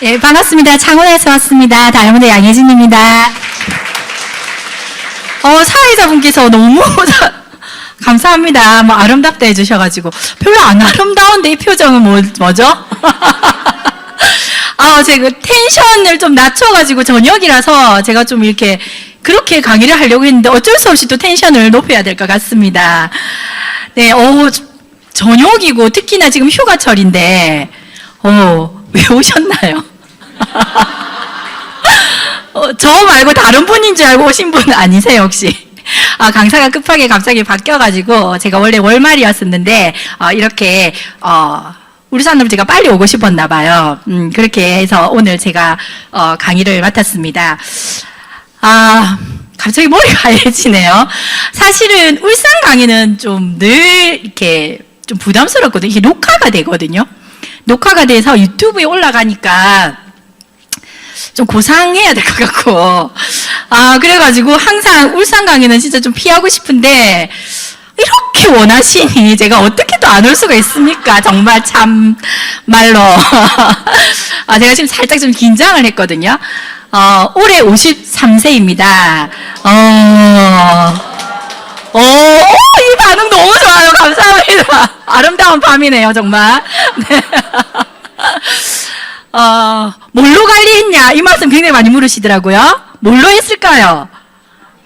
예, 반갑습니다. 창원에서 왔습니다. 다이아몬드 양혜진입니다. 사회자분께서 너무 감사합니다. 뭐 아름답다 해주셔가지고 별로 안 아름다운데 이 표정은 뭐죠? 제가 텐션을 좀 낮춰가지고 저녁이라서 제가 좀 이렇게 그렇게 강의를 하려고 했는데 어쩔 수 없이 또 텐션을 높여야 될 것 같습니다. 네, 저녁이고 특히나 지금 휴가철인데 왜 오셨나요? 저 말고 다른 분인 줄 알고 오신 분 아니세요 혹시? 강사가 급하게 갑자기 바뀌어가지고 제가 원래 월말이었었는데 이렇게 우리 사람들 제가 빨리 오고 싶었나 봐요. 그렇게 해서 오늘 제가 강의를 맡았습니다. 갑자기 머리가 하얘지네요. 사실은 울산 강의는 좀 늘 이렇게 좀 부담스럽거든요. 이게 녹화가 되거든요. 녹화가 돼서 유튜브에 올라가니까 좀 고상해야 될 것 같고, 그래가지고 항상 울산 강의는 진짜 좀 피하고 싶은데, 이렇게 원하시니 제가 어떻게 또 안 올 수가 있습니까? 정말 참, 말로. 제가 지금 살짝 좀 긴장을 했거든요. 올해 53세입니다. 이 반응 너무 좋아요. 감사합니다. 아름다운 밤이네요, 정말. 네. 뭘로 관리했냐? 이 말씀 굉장히 많이 물으시더라고요. 뭘로 했을까요?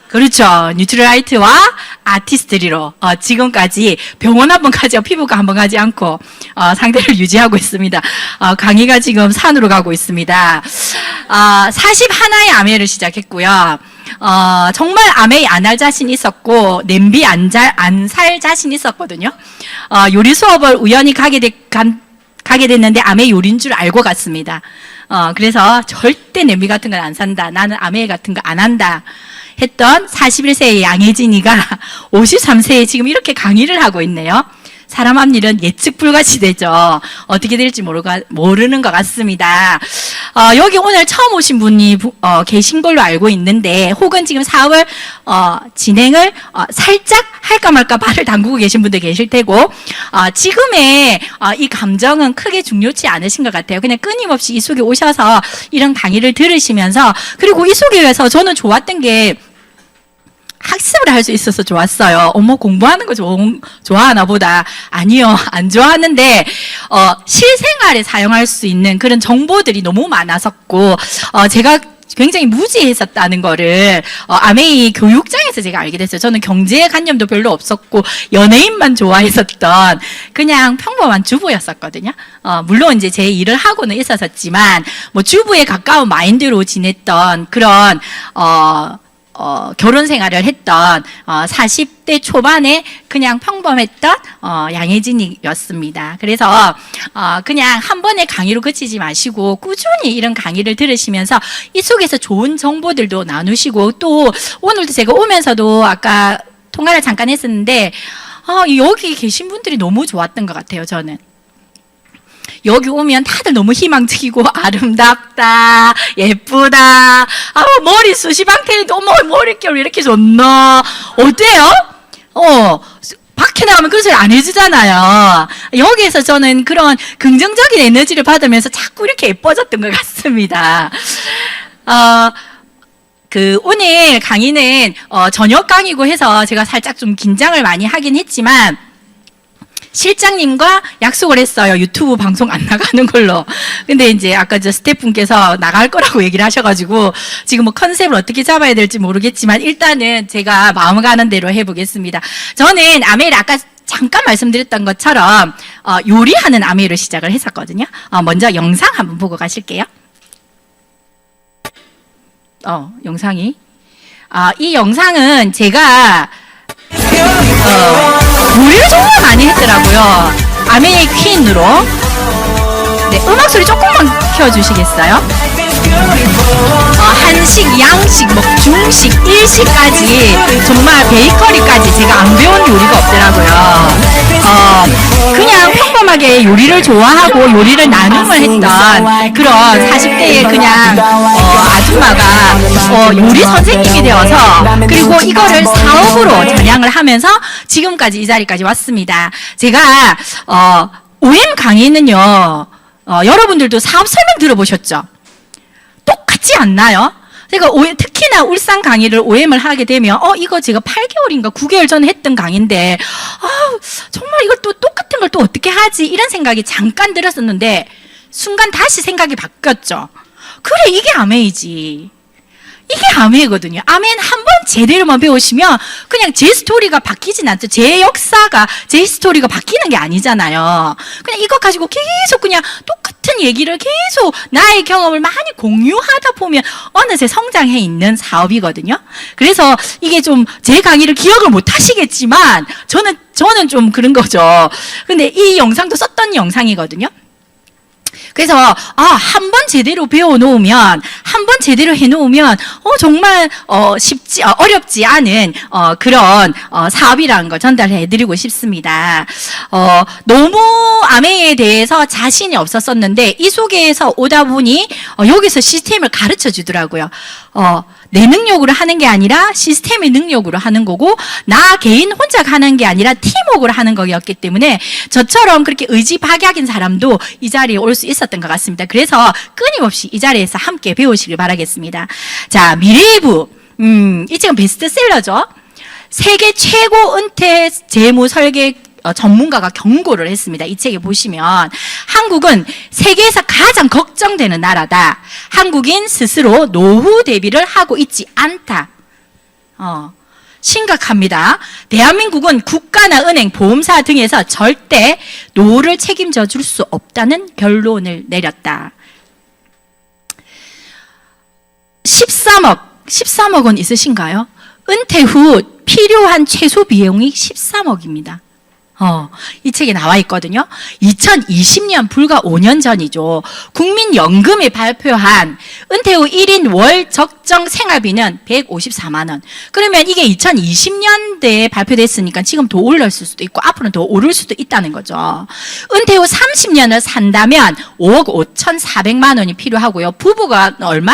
그렇죠. 뉴트리라이트와 아티스트리로 지금까지 병원 한 번 가지, 피부과 한 번 가지 않고 상태를 유지하고 있습니다. 강의가 지금 산으로 가고 있습니다. 41의 암회를 시작했고요. 정말 암회 안 할 자신 있었고 냄비 안 살 자신 있었거든요. 요리 수업을 우연히 가게 됐는데 암회 요리인 줄 알고 갔습니다. 그래서 절대 냄비 같은 건 안 산다. 나는 암회 같은 거 안 한다. 했던 41세의 양혜진이가 53세에 지금 이렇게 강의를 하고 있네요. 사람 앞일은 예측 불가시되죠. 어떻게 될지 모르는 것 같습니다. 여기 오늘 처음 오신 분이 계신 걸로 알고 있는데, 혹은 지금 사업을 진행을 살짝 할까 말까 발을 담그고 계신 분들 계실 테고, 지금의 이 감정은 크게 중요치 않으신 것 같아요. 그냥 끊임없이 이 속에 오셔서 이런 강의를 들으시면서, 그리고 이 속에서 저는 좋았던 게 학습을 할 수 있어서 좋았어요. 공부하는 거 좋아하나 보다. 아니요, 안 좋아하는데, 실생활에 사용할 수 있는 그런 정보들이 너무 많았었고, 제가 굉장히 무지했었다는 거를 아메이 교육장에서 제가 알게 됐어요. 저는 경제관념도 별로 없었고 연예인만 좋아했었던 그냥 평범한 주부였었거든요. 물론 이제 제 일을 하고는 있었지만 뭐 주부에 가까운 마인드로 지냈던 그런 결혼 생활을 했던 40대 초반에 그냥 평범했던 양혜진이었습니다. 그래서 그냥 한 번의 강의로 그치지 마시고 꾸준히 이런 강의를 들으시면서 이 속에서 좋은 정보들도 나누시고, 또 오늘도 제가 오면서도 아까 통화를 잠깐 했었는데 여기 계신 분들이 너무 좋았던 것 같아요. 저는 여기 오면 다들 너무 희망적이고 아름답다, 예쁘다, 머리숱이 방태인데 머릿결 이렇게 좋나, 어때요? 밖에 나가면 그런 소리 안 해주잖아요. 여기에서 저는 그런 긍정적인 에너지를 받으면서 자꾸 이렇게 예뻐졌던 것 같습니다. 오늘 강의는 저녁 강의고 해서 제가 살짝 좀 긴장을 많이 하긴 했지만, 실장님과 약속을 했어요. 유튜브 방송 안 나가는 걸로. 근데 이제 아까 저 스태프분께서 나갈 거라고 얘기를 하셔가지고 지금 뭐 컨셉을 어떻게 잡아야 될지 모르겠지만 일단은 제가 마음 가는 대로 해보겠습니다. 저는 아메를 아까 잠깐 말씀드렸던 것처럼 요리하는 아메를 시작을 했었거든요. 먼저 영상 한번 보고 가실게요. 영상이. 이 영상은 제가 요리를 정말 많이 했더라고요. 아메의 퀸으로. 네, 음악 소리 조금만 켜주시겠어요? 한식, 양식, 중식, 일식까지 정말 베이커리까지 제가 안 배운 요리가 없더라고요. 그냥 평범하게 요리를 좋아하고 요리를 나눔을 했던 그런 40대의 그냥 아줌마가 요리 선생님이 되어서, 그리고 이거를 사업으로 전향을 하면서 지금까지 이 자리까지 왔습니다. 제가 OM 강의는요 여러분들도 사업 설명 들어보셨죠? 똑같지 않나요? 그러니까 특히나 울산 강의를 OM을 하게 되면 이거 제가 8개월인가 9개월 전에 했던 강의인데 정말 이걸 또 똑같은 걸 또 어떻게 하지? 이런 생각이 잠깐 들었었는데 순간 다시 생각이 바뀌었죠. 그래, 이게 아메이지. 이게 아메이거든요. 아멘 한 번 제대로만 배우시면 그냥 제 스토리가 바뀌진 않죠. 제 역사가, 제 스토리가 바뀌는 게 아니잖아요. 그냥 이것 가지고 계속 그냥 똑같은 얘기를 계속 나의 경험을 많이 공유하다 보면 어느새 성장해 있는 사업이거든요. 그래서 이게 좀 제 강의를 기억을 못 하시겠지만 저는 좀 그런 거죠. 근데 이 영상도 썼던 영상이거든요. 그래서 한 번 제대로 배워놓으면, 한 번 제대로 해놓으면 정말 어렵지 않은 그런 사업이라는 걸 전달해드리고 싶습니다. 너무 아메이에 대해서 자신이 없었었는데 이 속에서 오다 보니 여기서 시스템을 가르쳐 주더라고요. 내 능력으로 하는 게 아니라 시스템의 능력으로 하는 거고, 나 개인 혼자 가는 게 아니라 팀워크로 하는 거였기 때문에 저처럼 그렇게 의지박약인 사람도 이 자리에 올 수 있었던 것 같습니다. 그래서 끊임없이 이 자리에서 함께 배우시길 바라겠습니다. 자, 미래의 부. 이 책은 베스트셀러죠. 세계 최고 은퇴 재무 설계 전문가가 경고를 했습니다. 이 책에 보시면 한국은 세계에서 가장 걱정되는 나라다. 한국인 스스로 노후 대비를 하고 있지 않다. 심각합니다. 대한민국은 국가나 은행, 보험사 등에서 절대 노후를 책임져 줄 수 없다는 결론을 내렸다. 13억 원 있으신가요? 은퇴 후 필요한 최소 비용이 13억입니다. 이 책에 나와 있거든요. 2020년 불과 5년 전이죠. 국민연금이 발표한 은퇴 후 1인 월 적정 생활비는 154만 원. 그러면 이게 2020년대에 발표됐으니까 지금 더 올랐을 수도 있고 앞으로는 더 오를 수도 있다는 거죠. 은퇴 후 30년을 산다면 5억 5,400만 원이 필요하고요. 부부가 얼마?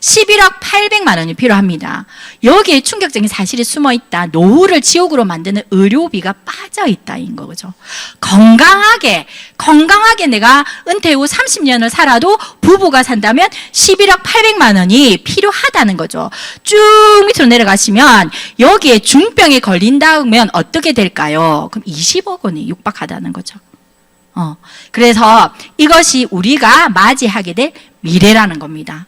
11억 800만 원이 필요합니다. 여기에 충격적인 사실이 숨어 있다. 노후를 지옥으로 만드는 의료비가 빠져 있다. 인 거죠. 건강하게 내가 은퇴 후 30년을 살아도 부부가 산다면 11억 800만 원이 필요하다는 거죠. 쭉 밑으로 내려가시면 여기에 중병에 걸린다면 어떻게 될까요? 그럼 20억 원이 육박하다는 거죠. 그래서 이것이 우리가 맞이하게 될 미래라는 겁니다.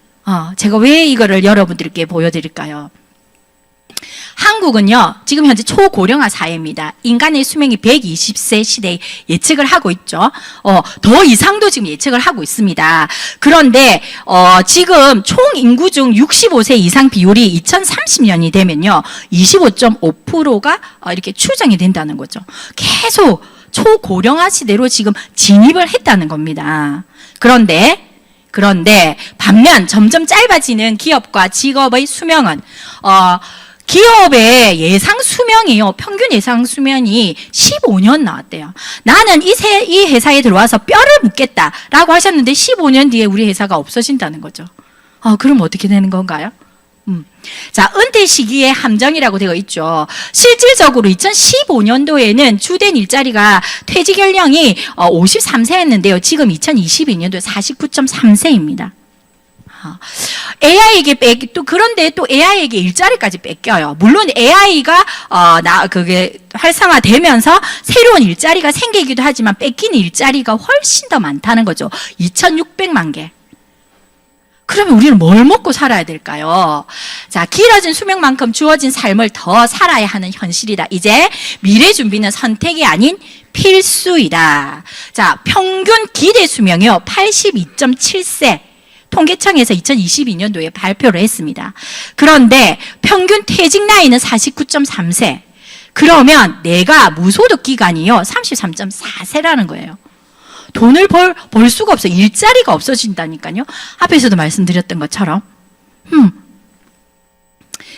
제가 왜 이거를 여러분들께 보여드릴까요? 한국은요, 지금 현재 초고령화 사회입니다. 인간의 수명이 120세 시대에 예측을 하고 있죠. 더 이상도 지금 예측을 하고 있습니다. 그런데, 지금 총 인구 중 65세 이상 비율이 2030년이 되면요, 25.5%가 이렇게 추정이 된다는 거죠. 계속 초고령화 시대로 지금 진입을 했다는 겁니다. 그런데 반면 점점 짧아지는 기업과 직업의 수명은, 기업의 예상 수명이요. 평균 예상 수명이 15년 나왔대요. 나는 이 회사에 들어와서 뼈를 묻겠다라고 하셨는데 15년 뒤에 우리 회사가 없어진다는 거죠. 그럼 어떻게 되는 건가요? 자, 은퇴 시기의 함정이라고 되어 있죠. 실질적으로 2015년도에는 주된 일자리가 퇴직 연령이 53세였는데요. 지금 2022년도에 49.3세입니다. AI에게 그런데 또 AI에게 일자리까지 뺏겨요. 물론 AI가 그게 활성화되면서 새로운 일자리가 생기기도 하지만 뺏긴 일자리가 훨씬 더 많다는 거죠. 2,600만 개. 그러면 우리는 뭘 먹고 살아야 될까요? 자, 길어진 수명만큼 주어진 삶을 더 살아야 하는 현실이다. 이제 미래 준비는 선택이 아닌 필수이다. 자, 평균 기대 수명이요. 82.7세. 통계청에서 2022년도에 발표를 했습니다. 그런데 평균 퇴직 나이는 49.3세. 그러면 내가 무소득 기간이요. 33.4세라는 거예요. 돈을 벌 수가 없어. 일자리가 없어진다니까요. 앞에서도 말씀드렸던 것처럼.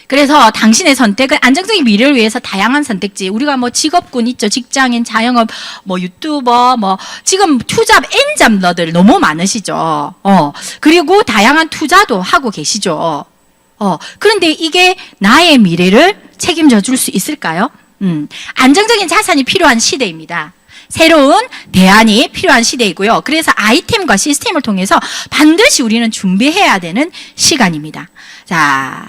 그래서 당신의 선택은 안정적인 미래를 위해서 다양한 선택지, 우리가 뭐 직업군 있죠. 직장인, 자영업, 뭐 유튜버, 뭐 지금 투잡, N잡러들 너무 많으시죠. 그리고 다양한 투자도 하고 계시죠. 그런데 이게 나의 미래를 책임져 줄 수 있을까요? 안정적인 자산이 필요한 시대입니다. 새로운 대안이 필요한 시대이고요. 그래서 아이템과 시스템을 통해서 반드시 우리는 준비해야 되는 시간입니다. 자,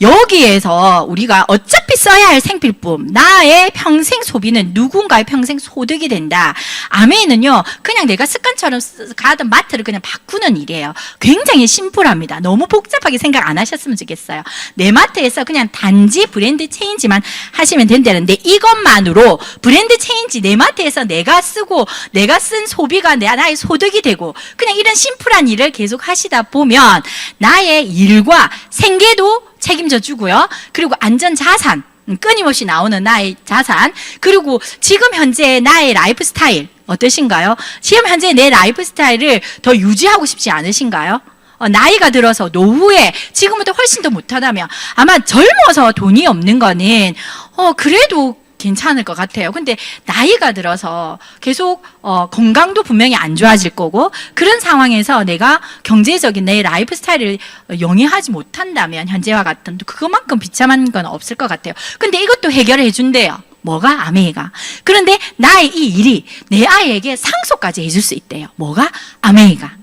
여기에서 우리가 어차피 써야 할 생필품, 나의 평생 소비는 누군가의 평생 소득이 된다. 아멘은요, 그냥 내가 습관처럼 가던 마트를 그냥 바꾸는 일이에요. 굉장히 심플합니다. 너무 복잡하게 생각 안 하셨으면 좋겠어요. 내 마트에서 그냥 단지 브랜드 체인지만 하시면 된다는데, 이것만으로 브랜드 체인지 내 마트에서 내가 쓰고 내가 쓴 소비가 나의 소득이 되고, 그냥 이런 심플한 일을 계속 하시다 보면 나의 일과 생계도 책임져 주고요. 그리고 안전 자산, 끊임없이 나오는 나의 자산, 그리고 지금 현재 나의 라이프 스타일 어떠신가요? 지금 현재 내 라이프 스타일을 더 유지하고 싶지 않으신가요? 나이가 들어서 노후에 지금부터 훨씬 더 못하다면, 아마 젊어서 돈이 없는 거는 그래도 괜찮을 것 같아요. 근데 나이가 들어서 계속 건강도 분명히 안 좋아질 거고, 그런 상황에서 내가 경제적인 내 라이프 스타일을 영위하지 못한다면 현재와 같은 그것만큼 비참한 건 없을 것 같아요. 근데 이것도 해결해 준대요. 뭐가? 아메이가. 그런데 나의 이 일이 내 아이에게 상속까지 해줄 수 있대요. 뭐가? 아메이가.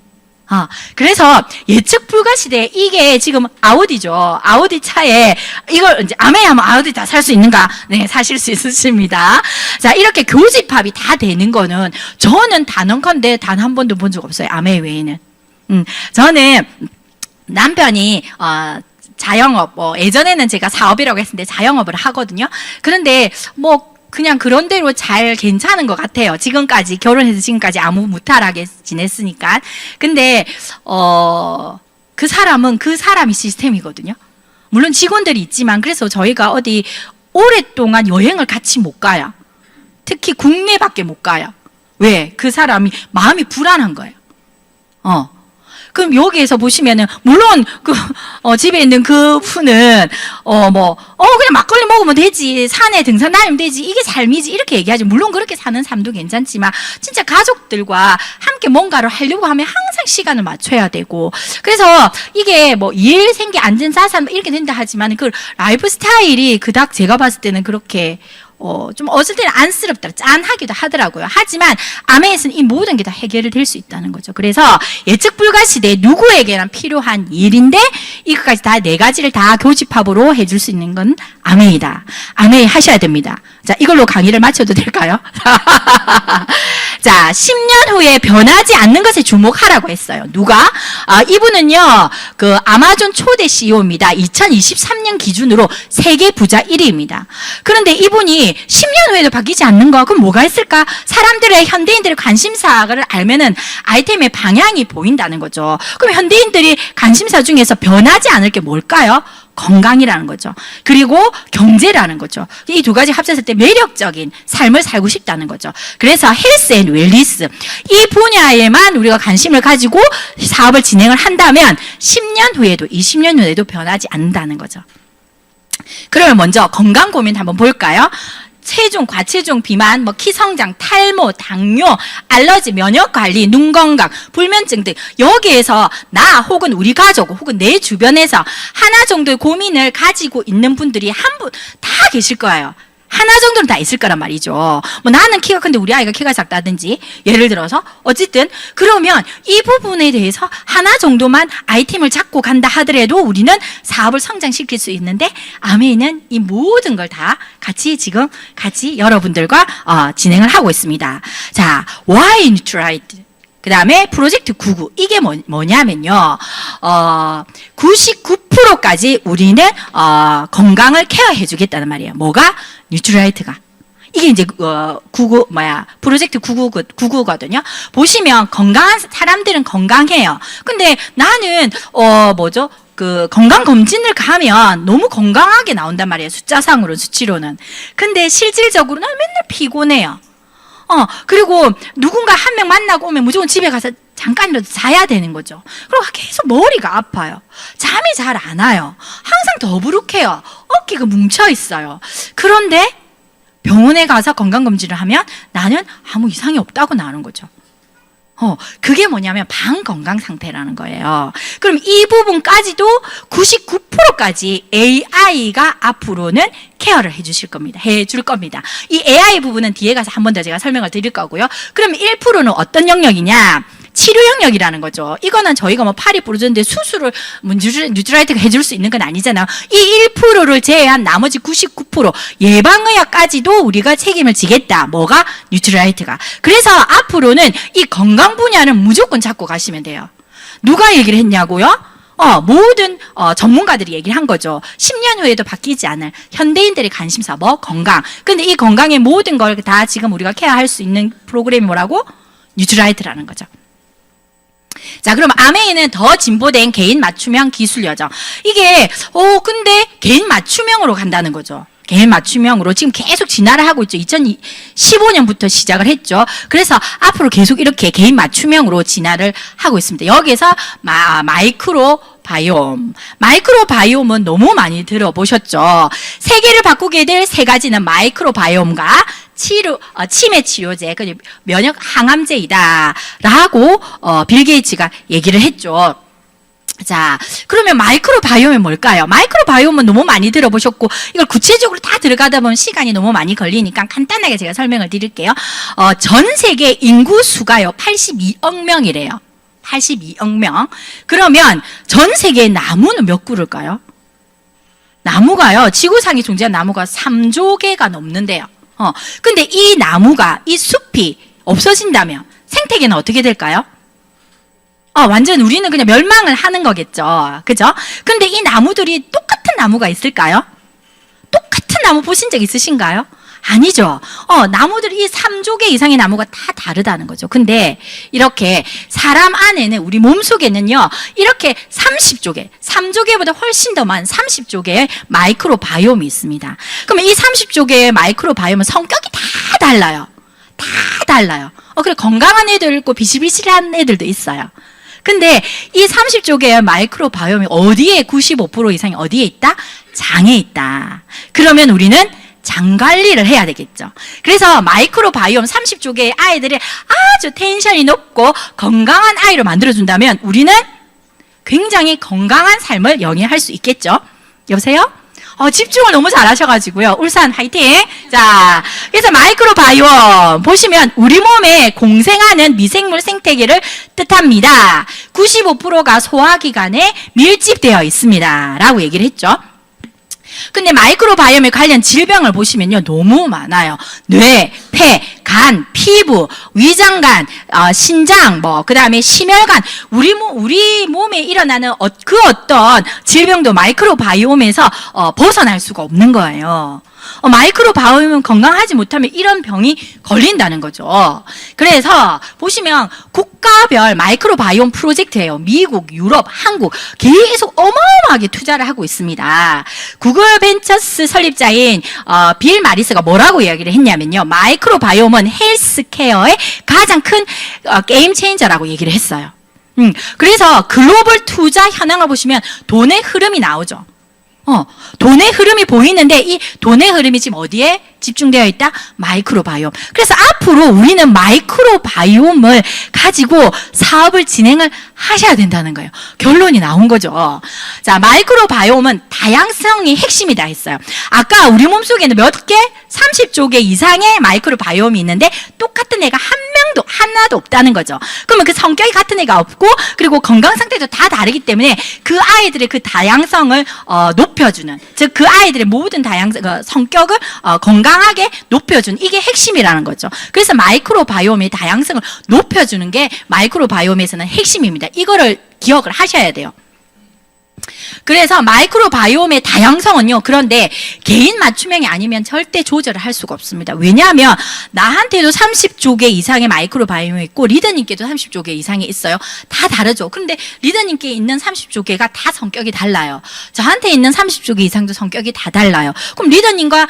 그래서 예측 불가 시대에 이게 지금 아우디죠. 아우디 차에 이걸 이제 아메이하면 아우디 다 살 수 있는가? 네, 사실 수 있으십니다. 자, 이렇게 교집합이 다 되는 거는 저는 단언컨대 단 한 번도 본 적 없어요. 아메이 외에는. 저는 남편이 자영업, 예전에는 제가 사업이라고 했는데 자영업을 하거든요. 그런데 그냥 그런 대로 잘 괜찮은 것 같아요. 지금까지, 결혼해서 지금까지 아무 무탈하게 지냈으니까. 근데, 그 사람은 그 사람이 시스템이거든요. 물론 직원들이 있지만, 그래서 저희가 어디 오랫동안 여행을 같이 못 가요. 특히 국내밖에 못 가요. 왜? 그 사람이 마음이 불안한 거예요. 그럼 여기에서 보시면은, 물론, 집에 있는 그 분은, 그냥 막걸리 먹으면 되지. 산에 등산 다니면 되지. 이게 삶이지. 이렇게 얘기하죠. 물론 그렇게 사는 삶도 괜찮지만, 진짜 가족들과 함께 뭔가를 하려고 하면 항상 시간을 맞춰야 되고. 그래서 이게 일, 생계, 안전, 자산, 이렇게 된다 하지만, 그 라이프 스타일이 그닥 제가 봤을 때는 그렇게, 좀 어쩔 때는 안쓰럽다, 짠하기도 하더라고요. 하지만 아메에서는 이 모든 게 다 해결이 될 수 있다는 거죠. 그래서 예측 불가 시대에 누구에게나 필요한 일인데, 이것까지 다 네 가지를 다 교집합으로 해줄 수 있는 건 아메이다. 아메이 하셔야 됩니다. 자, 이걸로 강의를 마쳐도 될까요? 자, 10년 후에 변하지 않는 것에 주목하라고 했어요. 누가? 이분은요, 그 아마존 초대 CEO입니다. 2023년 기준으로 세계 부자 1위입니다. 그런데 이분이 10년 후에도 바뀌지 않는 거, 그럼 뭐가 있을까? 사람들의, 현대인들의 관심사를 알면은 아이템의 방향이 보인다는 거죠. 그럼 현대인들이 관심사 중에서 변하지 않을 게 뭘까요? 건강이라는 거죠. 그리고 경제라는 거죠. 이 두 가지 합쳤을 때 매력적인 삶을 살고 싶다는 거죠. 그래서 헬스 앤 웰리스, 이 분야에만 우리가 관심을 가지고 사업을 진행을 한다면 10년 후에도 20년 후에도 변하지 않는다는 거죠. 그러면 먼저 건강 고민 한번 볼까요? 체중, 과체중, 비만, 키 성장, 탈모, 당뇨, 알러지, 면역 관리, 눈 건강, 불면증 등, 여기에서 나 혹은 우리 가족 혹은 내 주변에서 하나 정도의 고민을 가지고 있는 분들이 한 분 다 계실 거예요. 하나 정도는 다 있을 거란 말이죠. 나는 키가 큰데 우리 아이가 키가 작다든지, 예를 들어서, 어쨌든, 그러면 이 부분에 대해서 하나 정도만 아이템을 잡고 간다 하더라도 우리는 사업을 성장시킬 수 있는데, 아메이는 이 모든 걸 다 지금 같이 여러분들과 진행을 하고 있습니다. 자, Why Neutralite? 그 다음에 프로젝트 99. 이게 뭐냐면요. 99%까지 우리는 건강을 케어해 주겠다는 말이에요. 뭐가? 뉴트라이트가. 이게 이제 프로젝트 99거든요. 보시면 건강한 사람들은 건강해요. 근데 나는 그 건강검진을 가면 너무 건강하게 나온단 말이에요. 숫자상으로, 수치로는. 근데 실질적으로는 맨날 피곤해요. 그리고 누군가 한 명 만나고 오면 무조건 집에 가서 잠깐이라도 자야 되는 거죠. 그리고 계속 머리가 아파요. 잠이 잘 안 와요. 항상 더부룩해요. 어깨가 뭉쳐 있어요. 그런데 병원에 가서 건강검진을 하면 나는 아무 이상이 없다고 나오는 거죠. 그게 뭐냐면 반건강 상태라는 거예요. 그럼 이 부분까지도 99%까지 AI가 앞으로는 케어를 해주실 겁니다. 해줄 겁니다. 이 AI 부분은 뒤에 가서 한 번 더 제가 설명을 드릴 거고요. 그럼 1%는 어떤 영역이냐? 치료 영역이라는 거죠. 이거는 저희가 뭐 팔이 부러졌는데 수술을 뉴트라이트가 해줄 수 있는 건 아니잖아요. 이 1%를 제외한 나머지 99% 예방의학까지도 우리가 책임을 지겠다. 뭐가? 뉴트라이트가. 그래서 앞으로는 이 건강 분야는 무조건 잡고 가시면 돼요. 누가 얘기를 했냐고요? 모든 전문가들이 얘기를 한 거죠. 10년 후에도 바뀌지 않을 현대인들의 관심사 뭐? 건강. 근데 이 건강의 모든 걸 다 지금 우리가 케어할 수 있는 프로그램이 뭐라고? 뉴트라이트라는 거죠. 자, 그럼 아메이는 더 진보된 개인 맞춤형 기술 여정. 이게 근데 개인 맞춤형으로 간다는 거죠. 개인 맞춤형으로 지금 계속 진화를 하고 있죠. 2015년부터 시작을 했죠. 그래서 앞으로 계속 이렇게 개인 맞춤형으로 진화를 하고 있습니다. 여기서 마이크로 바이옴은 너무 많이 들어보셨죠. 세계를 바꾸게 될 세 가지는 마이크로 바이옴과 치매 치료제, 면역 항암제이다라고 빌 게이츠가 얘기를 했죠. 자, 그러면 마이크로 바이옴이 뭘까요? 마이크로 바이옴은 너무 많이 들어보셨고 이걸 구체적으로 다 들어가다 보면 시간이 너무 많이 걸리니까 간단하게 제가 설명을 드릴게요. 전 세계 인구 수가요 82억 명이래요. 82억 명. 그러면 전 세계의 나무는 몇 그루일까요? 나무가요, 지구상에 존재한 나무가 3조 개가 넘는데요. 근데 이 나무가, 이 숲이 없어진다면 생태계는 어떻게 될까요? 완전 우리는 그냥 멸망을 하는 거겠죠. 그죠? 근데 이 나무들이 똑같은 나무가 있을까요? 똑같은 나무 보신 적 있으신가요? 아니죠. 나무들이 이 3조 개 이상의 나무가 다 다르다는 거죠. 근데 이렇게 사람 안에는, 우리 몸 속에는요, 이렇게 30조 개, 3조 개보다 훨씬 더 많은 30조 개의 마이크로 바이옴이 있습니다. 그러면 이 30조 개의 마이크로 바이옴은 성격이 다 달라요. 다 달라요. 그래, 건강한 애들 있고 비실비실한 애들도 있어요. 근데 이 30조 개의 마이크로 바이옴이 어디에 95% 이상이 어디에 있다? 장에 있다. 그러면 우리는 장 관리를 해야 되겠죠. 그래서 마이크로 바이옴 30조 개의 아이들을 아주 텐션이 높고 건강한 아이로 만들어준다면 우리는 굉장히 건강한 삶을 영위할 수 있겠죠. 여보세요? 집중을 너무 잘하셔가지고요. 울산 화이팅! 자, 그래서 마이크로 바이옴 보시면 우리 몸에 공생하는 미생물 생태계를 뜻합니다. 95%가 소화기관에 밀집되어 있습니다. 라고 얘기를 했죠. 근데 마이크로 바이옴에 관련 질병을 보시면요, 너무 많아요. 뇌, 폐, 간, 피부, 위장관, 신장, 그 다음에 심혈관, 우리 몸에 일어나는 그 어떤 질병도 마이크로 바이옴에서 벗어날 수가 없는 거예요. 마이크로 바이옴은 건강하지 못하면 이런 병이 걸린다는 거죠. 그래서 보시면 국가별 마이크로 바이옴 프로젝트예요. 미국, 유럽, 한국 계속 어마어마하게 투자를 하고 있습니다. 구글 벤처스 설립자인 빌 마리스가 뭐라고 이야기를 했냐면요, 마이크로 바이옴은 헬스케어의 가장 큰 게임 체인저라고 얘기를 했어요. 그래서 글로벌 투자 현황을 보시면 돈의 흐름이 나오죠. 돈의 흐름이 보이는데 이 돈의 흐름이 지금 어디에 집중되어 있다? 마이크로 바이옴. 그래서 앞으로 우리는 마이크로 바이옴을 가지고 사업을 진행을 하셔야 된다는 거예요. 결론이 나온 거죠. 자, 마이크로 바이옴은 다양성이 핵심이다 했어요. 아까 우리 몸속에는 몇 개? 30조 개 이상의 마이크로 바이옴이 있는데 똑같은 애가 하나도 없다는 거죠. 그러면 그 성격이 같은 애가 없고, 그리고 건강 상태도 다 다르기 때문에 그 아이들의 그 다양성을 높여주는, 즉 그 아이들의 모든 성격을 건강하게 높여주는, 이게 핵심이라는 거죠. 그래서 마이크로 바이옴의 다양성을 높여주는 게 마이크로 바이옴에서는 핵심입니다. 이거를 기억을 하셔야 돼요. 그래서 마이크로 바이옴의 다양성은요, 그런데 개인 맞춤형이 아니면 절대 조절을 할 수가 없습니다. 왜냐하면 나한테도 30조 개 이상의 마이크로 바이옴이 있고 리더님께도 30조 개 이상이 있어요. 다 다르죠. 근데 리더님께 있는 30조 개가 다 성격이 달라요. 저한테 있는 30조 개 이상도 성격이 다 달라요. 그럼 리더님과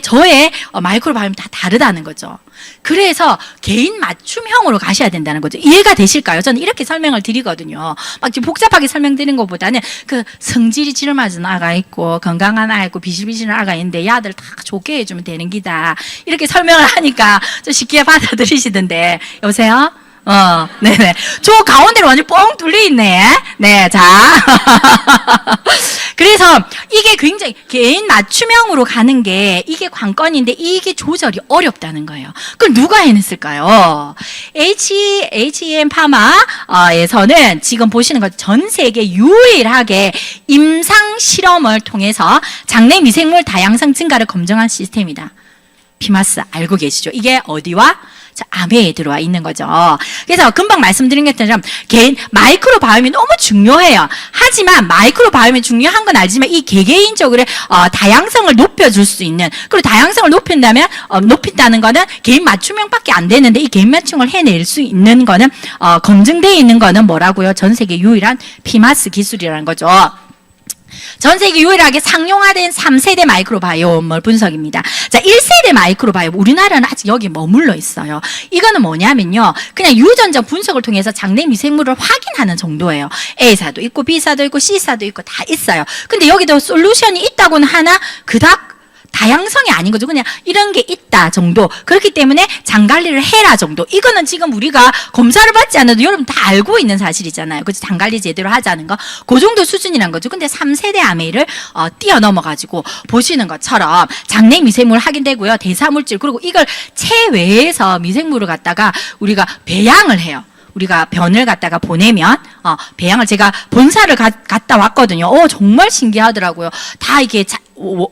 저의 마이크로 바이옴이 다 다르다는 거죠. 그래서 개인 맞춤형으로 가셔야 된다는 거죠. 이해가 되실까요? 저는 이렇게 설명을 드리거든요. 막 복잡하게 설명드리는 것보다는 그 성질이 지름맞은 아가 있고 건강한 아가 있고 비실비실한 아가 있는데 이 아들 다 좋게 해주면 되는 기다. 이렇게 설명을 하니까 좀 쉽게 받아들이시던데. 여보세요? 네네. 저 가운데로 완전 뻥 뚫려 있네. 네, 자. 그래서 이게 굉장히 개인 맞춤형으로 가는 게 이게 관건인데 이게 조절이 어렵다는 거예요. 그걸 누가 해냈을까요? HEM 파마에서는 지금 보시는 것 전 세계 유일하게 임상 실험을 통해서 장내 미생물 다양성 증가를 검증한 시스템이다. 피마스 알고 계시죠? 이게 어디와? 암에 들어와 있는 거죠. 그래서 금방 말씀드린 것처럼 개인 마이크로바이옴이 너무 중요해요. 하지만 마이크로바이옴이 중요한 건 알지만 이 개개인적으로 다양성을 높여줄 수 있는, 그리고 다양성을 높인다는 거는 개인 맞춤형밖에 안 되는데 이 개인 맞춤을 해낼 수 있는 거는 검증되어 있는 거는 뭐라고요? 전 세계 유일한 피마스 기술이라는 거죠. 전 세계 유일하게 상용화된 3세대 마이크로바이옴을 분석입니다. 자, 1세대 마이크로바이옴, 우리나라는 아직 여기 머물러 있어요. 이거는 뭐냐면요, 그냥 유전적 분석을 통해서 장내 미생물을 확인하는 정도예요. A사도 있고 B사도 있고 C사도 있고 다 있어요. 근데 여기도 솔루션이 있다고는 하나 그닥 다양성이 아닌 거죠. 그냥 이런 게 있다 정도. 그렇기 때문에 장관리를 해라 정도. 이거는 지금 우리가 검사를 받지 않아도 여러분 다 알고 있는 사실이잖아요. 그래서 장관리 제대로 하자는 거. 그 정도 수준이란 거죠. 근데 3세대 아메이를 뛰어넘어가지고 보시는 것처럼 장내 미생물 확인되고요. 대사물질, 그리고 이걸 체외에서 미생물을 갖다가 우리가 배양을 해요. 우리가 변을 갖다가 보내면 배양을 제가 본사를 갔다 왔거든요. 정말 신기하더라고요. 다 이게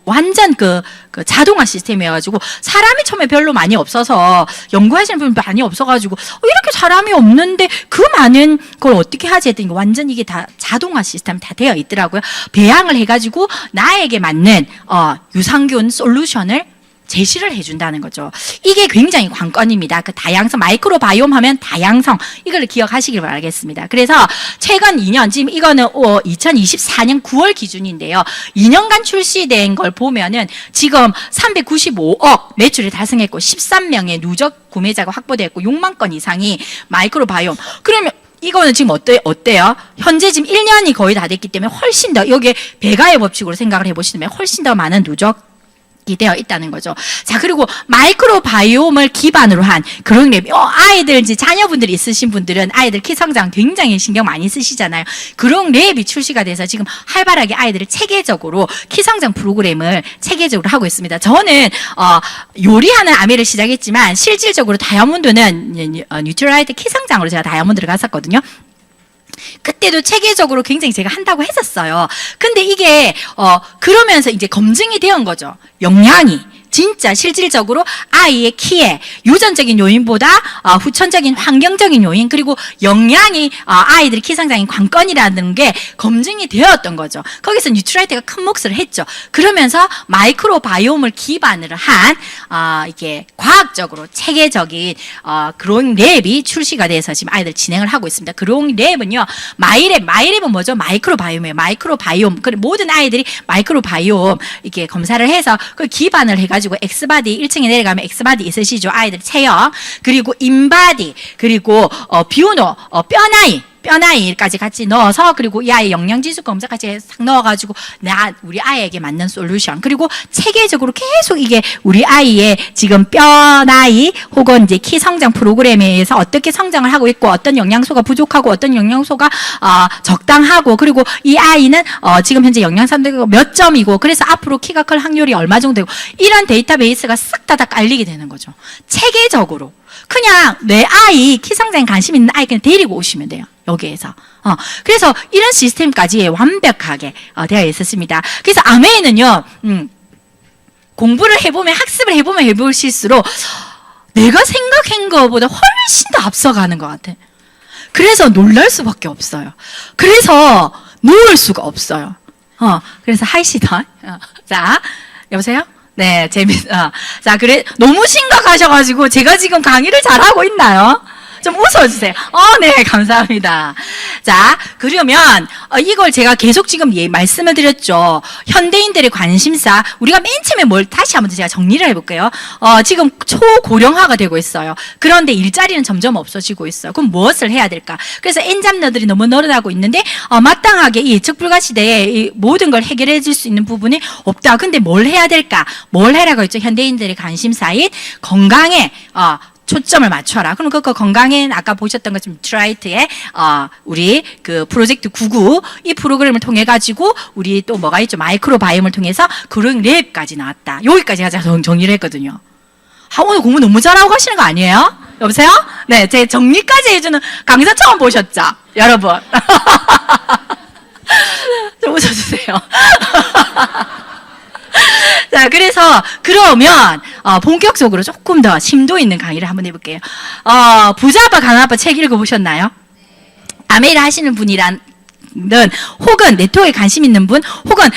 완전 그 자동화 시스템이어가지고 사람이 처음에 별로 많이 없어서 연구하시는 분 많이 없어가지고 이렇게 사람이 없는데 그 많은 걸 어떻게 하지 했더니 완전 이게 다 자동화 시스템 다 되어 있더라고요. 배양을 해가지고 나에게 맞는 유산균 솔루션을 제시를 해준다는 거죠. 이게 굉장히 관건입니다. 그 다양성, 마이크로바이옴 하면 다양성, 이걸 기억하시길 바라겠습니다. 그래서 최근 2년, 지금 이거는 2024년 9월 기준인데요. 2년간 출시된 걸 보면은 지금 395억 매출을 달성했고 13명의 누적 구매자가 확보됐고 6만 건 이상이 마이크로바이옴. 그러면 이거는 지금 어때요? 현재 지금 1년이 거의 다 됐기 때문에 훨씬 더, 여기에 배가의 법칙으로 생각을 해보시면 훨씬 더 많은 누적 이 되어 있다는 거죠. 자, 그리고 마이크로바이옴을 기반으로 한 그런 랩, 아이들 이제 자녀분들이 있으신 분들은 아이들 키 성장 굉장히 신경 많이 쓰시잖아요. 그런 랩이 출시가 돼서 지금 활발하게 아이들을 체계적으로 키 성장 프로그램을 체계적으로 하고 있습니다. 저는 요리하는 아메를 시작했지만 실질적으로 다이아몬드는 뉴트럴라이트 키 성장으로 제가 다이아몬드를 갔었거든요. 그때도 체계적으로 굉장히 제가 한다고 했었어요. 근데 이게 그러면서 이제 검증이 되은 거죠. 영양이 진짜 실질적으로 아이의 키에 유전적인 요인보다 후천적인 환경적인 요인, 그리고 영양이 아이들의 키 성장의 관건이라는 게 검증이 되었던 거죠. 거기서 뉴트라이트가 큰 몫을 했죠. 그러면서 마이크로바이옴을 기반으로 한 이게 과학적으로 체계적인 그런 랩이 출시가 돼서 지금 아이들 진행을 하고 있습니다. 그런 랩은요, 마이랩은 뭐죠? 마이크로바이옴이에요. 마이크로바이옴. 모든 아이들이 마이크로바이옴 이렇게 검사를 해서 그 기반을 해가지고 엑스바디 1층에 내려가면 엑스바디 있으시죠? 아이들 체형, 그리고 인바디, 그리고 비오노, 뼈나이까지 같이 넣어서, 그리고 이 아이 영양지수 검사까지 싹 넣어가지고 우리 아이에게 맞는 솔루션, 그리고 체계적으로 계속 이게 우리 아이의 지금 뼈나이 혹은 이제 키 성장 프로그램에 의해서 어떻게 성장을 하고 있고 어떤 영양소가 부족하고 어떤 영양소가 적당하고, 그리고 이 아이는 지금 현재 영양산도 몇 점이고 그래서 앞으로 키가 클 확률이 얼마 정도 되고, 이런 데이터베이스가 싹 다 깔리게 되는 거죠. 체계적으로. 그냥 내 아이 키 성장에 관심 있는 아이 그냥 데리고 오시면 돼요. 여기에서. 그래서 이런 시스템까지 완벽하게 되어 있었습니다. 그래서 아메이는요, 공부를 해보면, 학습을 해보면 해보실수록 내가 생각한 것보다 훨씬 더 앞서가는 것 같아. 그래서 놀랄 수밖에 없어요. 그래서 놓을 수가 없어요. 그래서 하이시더. 자, 여보세요? 네, 자, 너무 심각하셔가지고 제가 지금 강의를 잘하고 있나요? 좀 웃어주세요. 네, 감사합니다. 자, 그러면 이걸 제가 계속 지금 말씀을 드렸죠. 현대인들의 관심사, 우리가 맨 처음에 다시 한번 제가 정리를 해볼게요. 지금 초고령화가 되고 있어요. 그런데 일자리는 점점 없어지고 있어요. 그럼 무엇을 해야 될까? 그래서 엔잡러들이 너무 늘어나고 있는데 마땅하게 이 예측 불가 시대에 이 모든 걸 해결해 줄 수 있는 부분이 없다. 근데 뭘 해야 될까? 뭘 해라고 했죠? 현대인들의 관심사인 건강에 초점을 맞춰라. 그럼 그 건강엔 아까 보셨던 것처럼 뉴트라이트의 우리 그 프로젝트 99 이 프로그램을 통해 가지고 우리 또 뭐가 있죠? 마이크로바이옴을 통해서 그런 랩까지 나왔다. 여기까지 가자 정리를 했거든요. 오늘 공부 너무 잘하고 가시는 거 아니에요? 여보세요? 네, 제 정리까지 해주는 강사 처음 보셨죠? 여러분. 좀 웃어주세요. 자, 그래서 그러면 본격적으로 조금 더 심도 있는 강의를 한번 해볼게요. 부자 아빠 가난 아빠 책 읽어보셨나요? 아메이를 하시는 분이란 혹은 네트워크에 관심 있는 분, 혹은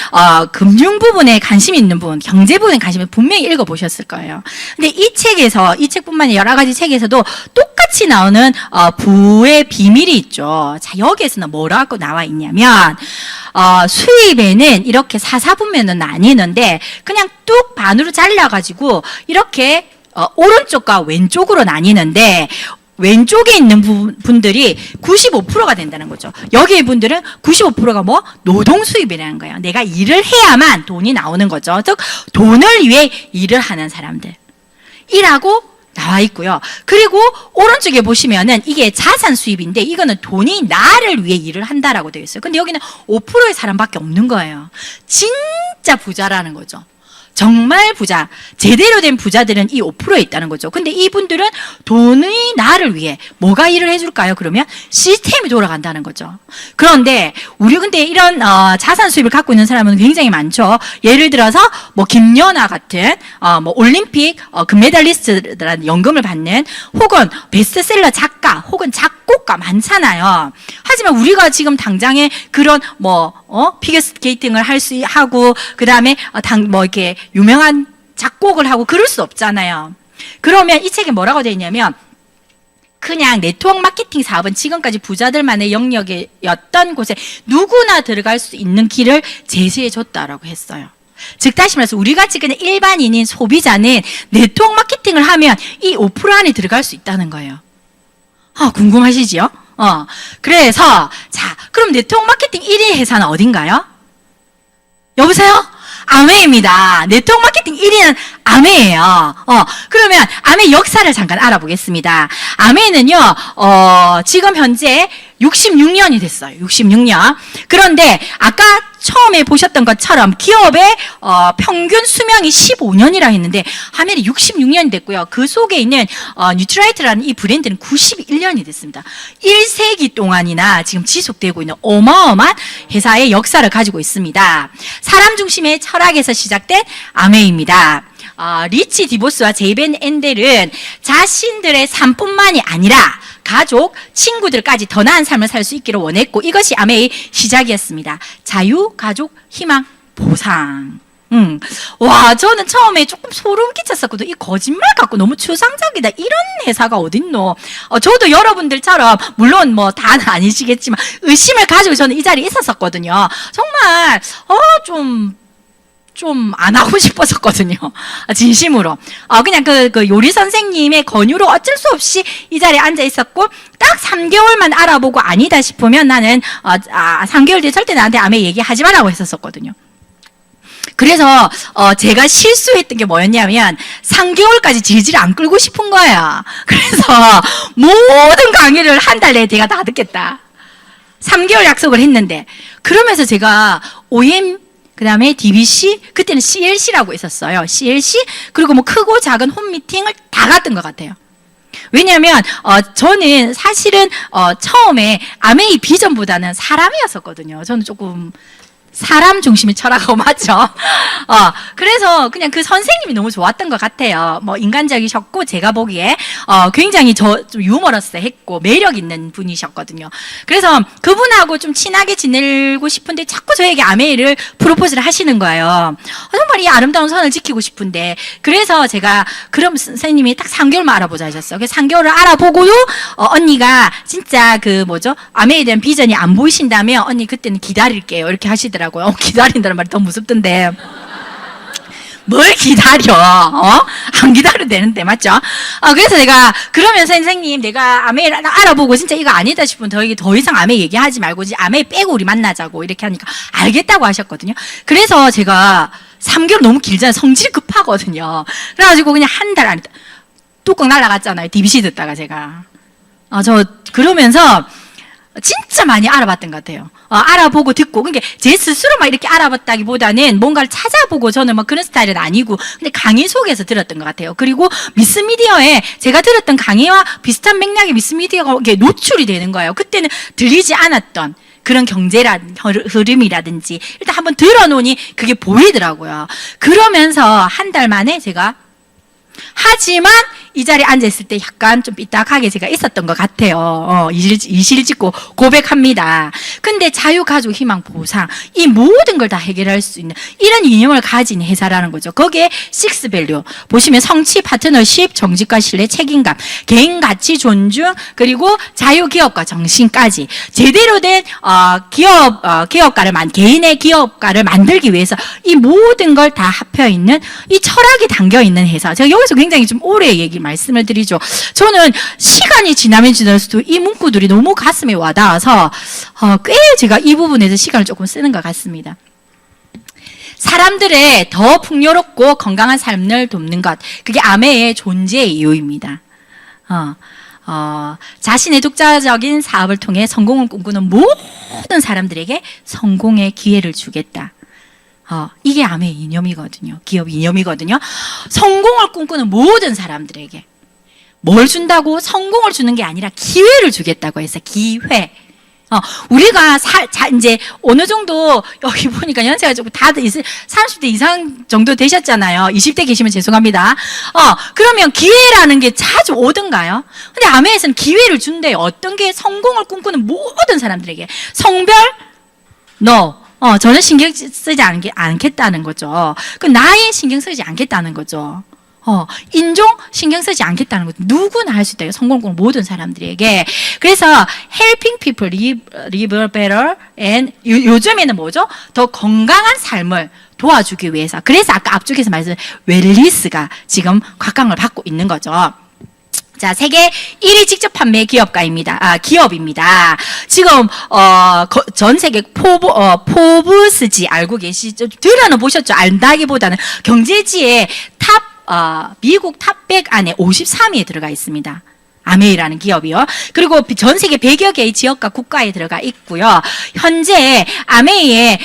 금융 부분에 관심 있는 분, 경제 부분에 관심 있는 분 분명히 읽어보셨을 거예요. 근데 이 책에서, 이 책뿐만 아니라 여러 가지 책에서도 똑같이 나오는 부의 비밀이 있죠. 자, 여기에서는 뭐라고 나와 있냐면 수입에는 이렇게 사사분면은 나뉘는데 그냥 뚝 반으로 잘라가지고 이렇게 오른쪽과 왼쪽으로 나뉘는데 왼쪽에 있는 분들이 95%가 된다는 거죠. 여기 분들은 95%가 뭐? 노동 수입이라는 거예요. 내가 일을 해야만 돈이 나오는 거죠. 즉 돈을 위해 일을 하는 사람들. 이라고 나와 있고요. 그리고 오른쪽에 보시면은 이게 자산 수입인데 이거는 돈이 나를 위해 일을 한다라고 되어 있어요. 근데 여기는 5%의 사람밖에 없는 거예요. 진짜 부자라는 거죠. 정말 부자, 제대로 된 부자들은 이 5%에 있다는 거죠. 근데 이분들은 돈이 나를 위해 뭐가 일을 해줄까요? 그러면 시스템이 돌아간다는 거죠. 그런데 우리 근데 이런 자산 수입을 갖고 있는 사람은 굉장히 많죠. 예를 들어서 뭐 김연아 같은 뭐 올림픽 금메달리스트라는 연금을 받는, 혹은 베스트셀러 작가, 혹은 작곡가 많잖아요. 하지만 우리가 지금 당장에 그런 피겨스케이팅을 할 수 하고 그다음에 뭐 이렇게 유명한 작곡을 하고 그럴 수 없잖아요. 그러면 이 책에 뭐라고 되어 있냐면 그냥 네트워크 마케팅 사업은 지금까지 부자들만의 영역이었던 곳에 누구나 들어갈 수 있는 길을 제시해 줬다라고 했어요. 즉 다시 말해서 우리 같이 그냥 일반인인 소비자는 네트워크 마케팅을 하면 이 5% 안에 들어갈 수 있다는 거예요. 궁금하시지요? 그래서 자, 그럼 네트워크 마케팅 1위 회사는 어딘가요? 여보세요? 아메입니다. 네트워크 마케팅 1위는 아메예요. 그러면 아메 역사를 잠깐 알아보겠습니다. 아메는요, 지금 현재 66년이 됐어요. 66년. 그런데 아까 처음에 보셨던 것처럼 기업의 평균 수명이 15년이라 했는데 아메는 66년이 됐고요. 그 속에 있는 뉴트라이트라는 이 브랜드는 91년이 됐습니다. 1세기 동안이나 지금 지속되고 있는 어마어마한 회사의 역사를 가지고 있습니다. 사람 중심의 철학에서 시작된 아메입니다. 리치 디보스와 제이벤 엔델은 자신들의 삶뿐만이 아니라 가족, 친구들까지 더 나은 삶을 살 수 있기를 원했고 이것이 아메의 시작이었습니다. 자유, 가족, 희망, 보상. 와, 저는 처음에 조금 소름 끼쳤었거든요. 이 거짓말 갖고 너무 추상적이다. 이런 회사가 어딨노? 저도 여러분들처럼 물론 뭐 다는 아니시겠지만 의심을 가지고 저는 이 자리에 있었었거든요. 정말 좀 안 하고 싶었었거든요. 진심으로. 그냥 그 요리 선생님의 권유로 어쩔 수 없이 이 자리에 앉아 있었고, 딱 3개월만 알아보고 아니다 싶으면 나는, 3개월 뒤에 절대 나한테 아메 얘기하지 말라고 했었거든요. 그래서, 제가 실수했던 게 뭐였냐면, 3개월까지 질질 안 끌고 싶은 거야. 그래서, 모든 강의를 한 달 내에 제가 다 듣겠다. 3개월 약속을 했는데, 그러면서 제가 OM, 그 다음에 DBC, 그때는 CLC라고 있었어요. CLC, 그리고 뭐 크고 작은 홈미팅을 다 갔던 것 같아요. 왜냐면, 저는 사실은, 처음에 아메이 비전보다는 사람이었었거든요. 저는 조금, 사람 중심의 철학하고 맞죠? 그래서 그냥 그 선생님이 너무 좋았던 것 같아요. 뭐 인간적이셨고 제가 보기에 굉장히 좀 유머러스했고 매력 있는 분이셨거든요. 그래서 그분하고 좀 친하게 지내고 싶은데 자꾸 저에게 아메이를 프로포즈를 하시는 거예요. 정말 이 아름다운 선을 지키고 싶은데 그래서 제가 그럼 선생님이 딱 3개월만 알아보자 하셨어요. 그래서 3개월을 알아보고요. 언니가 진짜 아메이에 대한 비전이 안 보이신다면 언니 그때는 기다릴게요. 이렇게 하시더라고요. 기다린다는 말이 더 무섭던데. 뭘 기다려? 안 기다려도 되는데, 맞죠? 그래서 내가, 그러면 선생님, 내가 아메 알아보고 진짜 이거 아니다 싶으면 더 이상 아메 얘기하지 말고, 아메 빼고 우리 만나자고, 이렇게 하니까 알겠다고 하셨거든요. 그래서 제가 3개월 너무 길잖아요. 성질이 급하거든요. 그래가지고 그냥 한 달 안에 뚜껑 날아갔잖아요. DBC 듣다가 제가. 저 그러면서 진짜 많이 알아봤던 것 같아요. 알아보고 듣고. 그러니까 제 스스로 막 이렇게 알아봤다기보다는 뭔가를 찾아보고 저는 막 그런 스타일은 아니고 근데 강의 속에서 들었던 것 같아요. 그리고 미스미디어에 제가 들었던 강의와 비슷한 맥락의 미스미디어가 이렇게 노출이 되는 거예요. 그때는 들리지 않았던 그런 흐름이라든지 일단 한번 들어놓으니 그게 보이더라고요. 그러면서 한 달 만에 제가 하지만 이 자리에 앉아있을 때 약간 좀 삐딱하게 제가 있었던 것 같아요. 이실 짓고 고백합니다. 근데 자유가족 희망 보상 이 모든 걸 다 해결할 수 있는 이런 이념을 가진 회사라는 거죠. 거기에 식스밸류 보시면 성취, 파트너십, 정직과 신뢰, 책임감, 개인 가치 존중 그리고 자유기업가 정신까지 제대로 된 개인의 기업가를 만들기 위해서 이 모든 걸 다 합혀 있는 이 철학이 담겨 있는 회사. 제가 여기서 굉장히 좀 오래 말씀을 드리죠. 저는 시간이 지나면 지날수록 이 문구들이 너무 가슴에 와닿아서 꽤 제가 이 부분에서 시간을 조금 쓰는 것 같습니다. 사람들의 더 풍요롭고 건강한 삶을 돕는 것, 그게 아메의 존재의 이유입니다. 자신의 독자적인 사업을 통해 성공을 꿈꾸는 모든 사람들에게 성공의 기회를 주겠다. 이게 아메의 이념이거든요. 기업 이념이거든요. 성공을 꿈꾸는 모든 사람들에게 뭘 준다고? 성공을 주는 게 아니라 기회를 주겠다고 해서 기회. 우리가 이제 어느 정도 여기 보니까 연세가 조금 다들 30대 이상 정도 되셨잖아요. 20대 계시면 죄송합니다. 그러면 기회라는 게 자주 오던가요? 근데 아메에서는 기회를 준대요. 어떤 게? 성공을 꿈꾸는 모든 사람들에게. 성별? No. 저는 신경 쓰지 않겠다는 거죠. 그 나이 신경 쓰지 않겠다는 거죠. 인종 신경 쓰지 않겠다는 거죠. 누구나 할 수 있다. 성공을 모든 사람들에게. 그래서 helping people live better and 요즘에는 뭐죠? 더 건강한 삶을 도와주기 위해서. 그래서 아까 앞쪽에서 말씀드린 웰리스가 지금 각광을 받고 있는 거죠. 자, 세계 1위 직접 판매 기업입니다. 지금, 전 세계 포브스지 알고 계시죠? 들어는 보셨죠? 안다기보다는 경제지의 미국 탑 100 안에 53위에 들어가 있습니다. 아메이라는 기업이요. 그리고 전 세계 100여 개의 지역과 국가에 들어가 있고요. 현재 아메이의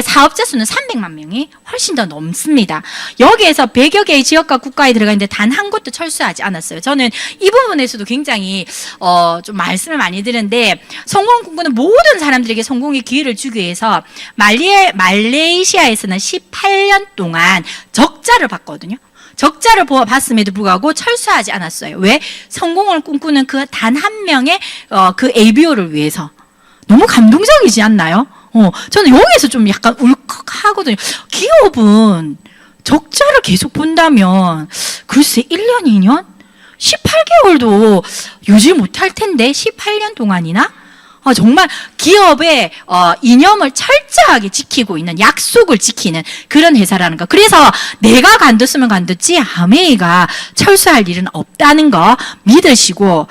사업자 수는 300만 명이 훨씬 더 넘습니다. 여기에서 100여 개의 지역과 국가에 들어가 있는데 단 한 곳도 철수하지 않았어요. 저는 이 부분에서도 굉장히 좀 말씀을 많이 드는데 성공을 꿈꾸는 모든 사람들에게 성공의 기회를 주기 위해서 말레이시아에서는 18년 동안 적자를 봤거든요. 적자를 봤음에도 불구하고 철수하지 않았어요. 왜? 성공을 꿈꾸는 그 단 한 명의 그 ABO를 위해서. 너무 감동적이지 않나요? 저는 여기서 좀 약간 울컥하거든요. 기업은 적자를 계속 본다면 글쎄 1년, 2년? 18개월도 유지 못할 텐데 18년 동안이나? 정말 기업의 이념을 철저하게 지키고 있는 약속을 지키는 그런 회사라는 거. 그래서 내가 간뒀으면 간뒀지 아메이가 철수할 일은 없다는 거 믿으시고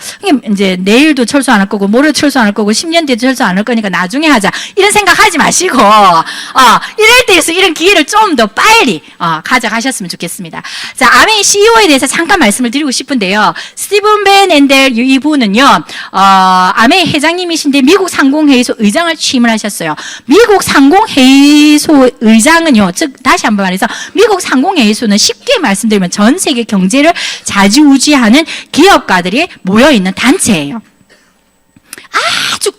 이제 내일도 철수 안 할 거고 모레 철수 안 할 거고 10년 뒤에도 철수 안 할 거니까 나중에 하자 이런 생각하지 마시고 이럴 때에서 이런 기회를 좀 더 빨리 가져가셨으면 좋겠습니다. 자, 아메이 CEO에 대해서 잠깐 말씀을 드리고 싶은데요. 스티븐 벤 앤델 이분은요 아메이 회장님이신데 미국 상공회의소 의장을 취임을 하셨어요. 미국 상공회의소 의장은요, 즉 다시 한번 말해서 미국 상공회의소는 쉽게 말씀드리면 전 세계 경제를 좌지우지하는 기업가들이 모여있는 단체예요. 아주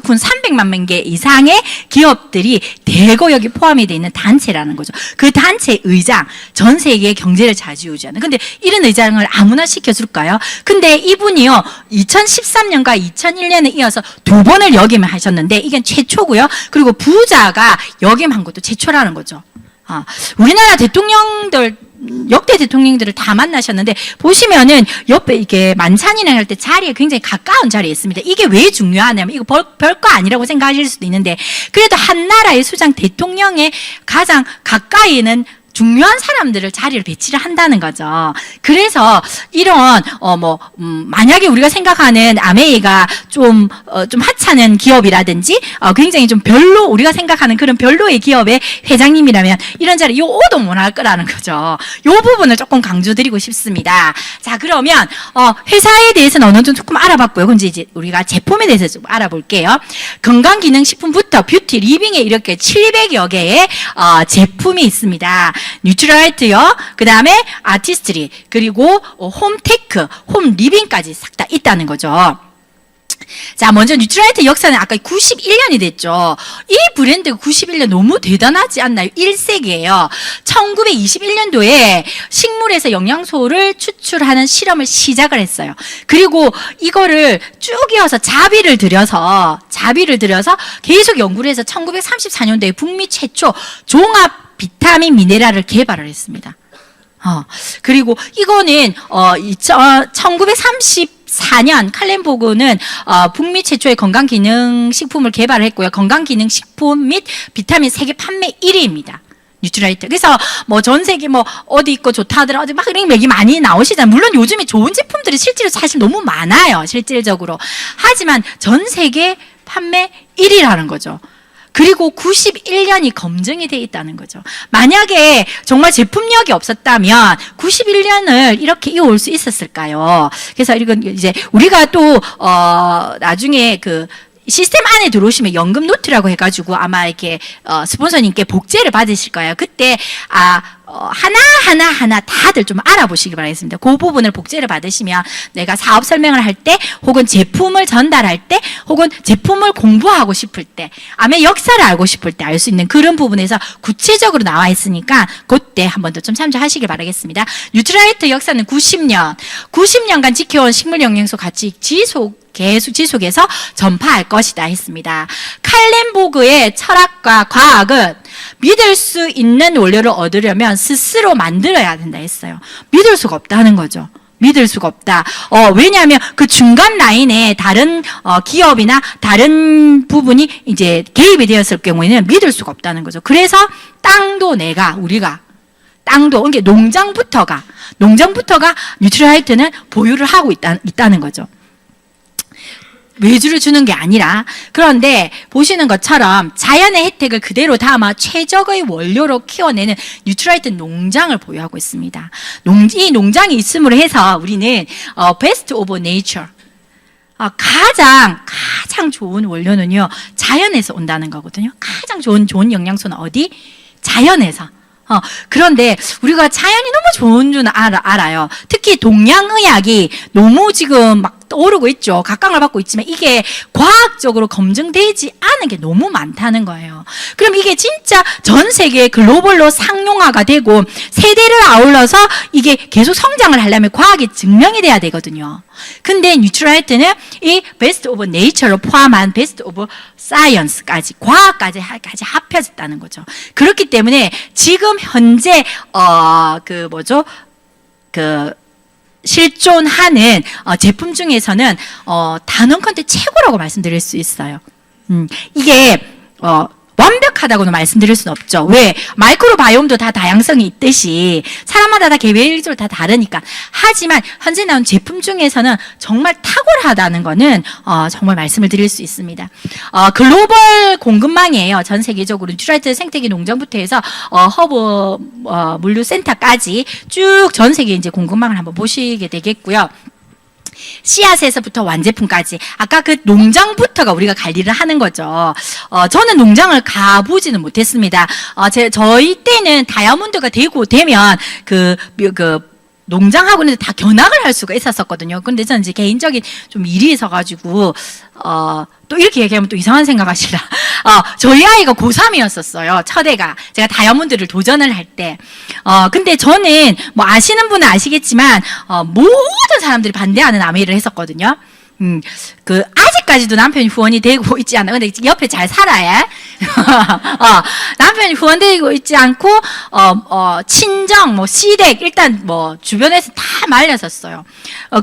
큰 300만 명 개 이상의 기업들이 대거 여기 포함이 되어 있는 단체라는 거죠. 그 단체 의장, 전 세계의 경제를 좌지우지하는. 근데 이런 의장을 아무나 시켜줄까요? 근데 이분이요, 2013년과 2001년에 이어서 2번을 역임하셨는데 이게 최초고요. 그리고 부자가 역임한 것도 최초라는 거죠. 우리나라 대통령들 역대 대통령들을 다 만나셨는데 보시면은 옆에 이게 만찬이나 할 때 자리에 굉장히 가까운 자리에 있습니다. 이게 왜 중요하냐면 이거 별거 아니라고 생각하실 수도 있는데 그래도 한 나라의 수장 대통령의 가장 가까이는 중요한 사람들을 자리를 배치를 한다는 거죠. 그래서 이런 만약에 우리가 생각하는 아메이가 좀 하찮은 기업이라든지 굉장히 좀 별로 우리가 생각하는 그런 별로의 기업의 회장님이라면 이런 자리 요 오도 못 할 거라는 거죠. 요 부분을 조금 강조드리고 싶습니다. 자, 그러면 회사에 대해서는 어느 정도 조금 알아봤고요. 그럼 이제 우리가 제품에 대해서 좀 알아볼게요. 건강기능식품부터 뷰티, 리빙에 이렇게 700여 개의 제품이 있습니다. 뉴트럴라이트요. 그 다음에 아티스트리, 그리고 홈테크, 홈리빙까지 싹 다 있다는 거죠. 자, 먼저 뉴트럴라이트 역사는 아까 91년이 됐죠. 이 브랜드가 91년 너무 대단하지 않나요? 1세기예요. 1921년도에 식물에서 영양소를 추출하는 실험을 시작을 했어요. 그리고 이거를 쭉 이어서 자비를 들여서 계속 연구를 해서 1934년도에 북미 최초 종합 비타민 미네랄을 개발을 했습니다. 그리고 이거는 1934년 칼렌보그는 북미 최초의 건강기능식품을 개발했고요. 건강기능식품 및 비타민 세계 판매 1위입니다. 뉴트라이트. 그래서 전 세계 어디 있고 좋다 하더라 어디 막 이런 얘기 많이 나오시잖아요. 물론 요즘에 좋은 제품들이 실제로 사실 너무 많아요. 실질적으로. 하지만 전 세계 판매 1위라는 거죠. 그리고 91년이 검증이 돼 있다는 거죠. 만약에 정말 제품력이 없었다면 91년을 이렇게 이어올 수 있었을까요? 그래서 이건 이제 우리가 또 나중에 그 시스템 안에 들어오시면 연금 노트라고 해가지고 아마 이렇게 스폰서님께 복제를 받으실 거예요. 그때 하나 다들 좀 알아보시기 바라겠습니다. 그 부분을 복제를 받으시면 내가 사업 설명을 할 때 혹은 제품을 전달할 때 혹은 제품을 공부하고 싶을 때 암의 역사를 알고 싶을 때 알 수 있는 그런 부분에서 구체적으로 나와 있으니까 그때 한 번 더 좀 참조하시길 바라겠습니다. 뉴트라이트 역사는 90년간 지켜온 식물 영양소 가치 계속 지속해서 전파할 것이다 했습니다. 칼렌보그의 철학과 과학은 믿을 수 있는 원료를 얻으려면 스스로 만들어야 된다 했어요. 믿을 수가 없다는 거죠. 믿을 수가 없다. 왜냐하면 그 중간 라인에 다른 기업이나 다른 부분이 이제 개입이 되었을 경우에는 믿을 수가 없다는 거죠. 그래서 우리가 그러니까 농장부터가 뉴트럴라이트는 보유를 하고 있다는 거죠. 외주를 주는 게 아니라. 그런데 보시는 것처럼 자연의 혜택을 그대로 담아 최적의 원료로 키워내는 뉴트럴라이트 농장을 보유하고 있습니다. 이 농장이 있음으로 해서 우리는 베스트 오브 네이처, 가장 좋은 원료는요 자연에서 온다는 거거든요. 가장 좋은 영양소는 어디? 자연에서. 그런데 우리가 자연이 너무 좋은 줄 알아요. 특히 동양의학이 너무 지금 막 오르고 있죠. 각광을 받고 있지만 이게 과학적으로 검증되지 않은 게 너무 많다는 거예요. 그럼 이게 진짜 전 세계 글로벌로 상용화가 되고 세대를 아울러서 이게 계속 성장을 하려면 과학이 증명이 돼야 되거든요. 근데 뉴트럴라이트는 이 베스트 오브 네이처로 포함한 베스트 오브 사이언스까지 과학까지 합해졌다는 거죠. 그렇기 때문에 지금 현재 실존하는 제품 중에서는 단언컨대 최고라고 말씀드릴 수 있어요. 이게 완벽하다고는 말씀드릴 수는 없죠. 왜? 마이크로바이옴도 다 다양성이 있듯이 사람마다 다 개별적으로 다 다르니까. 하지만 현재 나온 제품 중에서는 정말 탁월하다는 거는 정말 말씀을 드릴 수 있습니다. 글로벌 공급망이에요. 전 세계적으로 뉴트럴라이트 생태계 농장부터 해서 허브 물류센터까지 쭉 전 세계 이제 공급망을 한번 보시게 되겠고요. 씨앗에서부터 완제품까지 아까 그 농장부터가 우리가 관리를 하는 거죠. 저는 농장을 가보지는 못했습니다. 저희 때는 다이아몬드가 되면 농장하고는 다 견학을 할 수가 있었거든요. 근데 저는 이제 개인적인 좀 일이 있어가지고 또 이렇게 얘기하면 또 이상한 생각하시라. 저희 아이가 고3이었었어요. 첫애가. 제가 다이아몬드를 도전을 할 때. 근데 저는 아시는 분은 아시겠지만 모든 사람들이 반대하는 아메이를 했었거든요. 아직까지도 남편이 후원이 되고 있지 않아. 근데 옆에 잘 살아야. 남편이 후원되고 있지 않고, 친정, 뭐, 시댁, 일단 뭐, 주변에서 다 말렸었어요.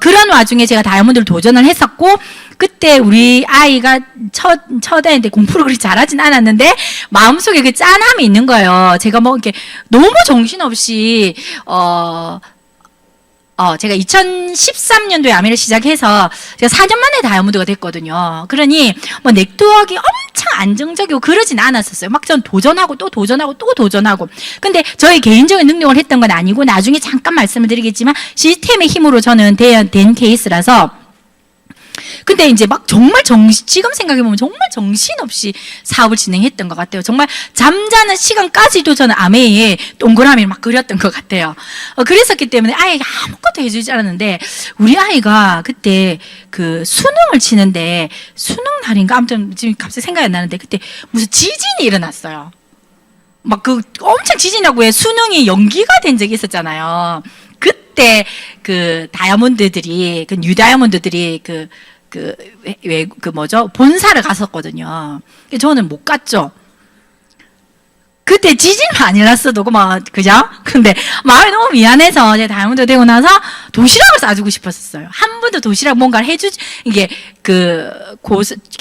그런 와중에 제가 다이아몬드를 도전을 했었고, 그때 우리 아이가 첫애인데 공부를 그렇게 잘하진 않았는데, 마음속에 그 짠함이 있는 거예요. 제가 뭐, 이렇게 너무 정신없이, 제가 2013년도에 아메를 시작해서 제가 4년 만에 다이아몬드가 됐거든요. 그러니 뭐 네트워크가 엄청 안정적이고 그러진 않았었어요. 막 전 도전하고 또 도전하고 또 도전하고. 근데 저희 개인적인 능력을 했던 건 아니고 나중에 잠깐 말씀을 드리겠지만 시스템의 힘으로 저는 된 케이스라서 근데 이제 막 정말 지금 생각해보면 정말 정신없이 사업을 진행했던 것 같아요. 정말 잠자는 시간까지도 저는 아메이에 동그라미를 막 그렸던 것 같아요. 그랬었기 때문에 아이가 아무것도 해주지 않았는데 우리 아이가 그때 그 수능을 치는데 수능 날인가 아무튼 지금 갑자기 생각이 안 나는데 그때 무슨 지진이 일어났어요. 막 엄청 지진이라고 해 수능이 연기가 된 적이 있었잖아요. 그때 다이아몬드들이 뉴 다이아몬드들이 본사를 갔었거든요. 저는 못 갔죠. 그때 지진만 안 일어났어도 그죠? 근데 마음이 너무 미안해서 제가 다이아몬드 되고 나서 도시락을 싸주고 싶었어요. 한 번도 도시락 뭔가를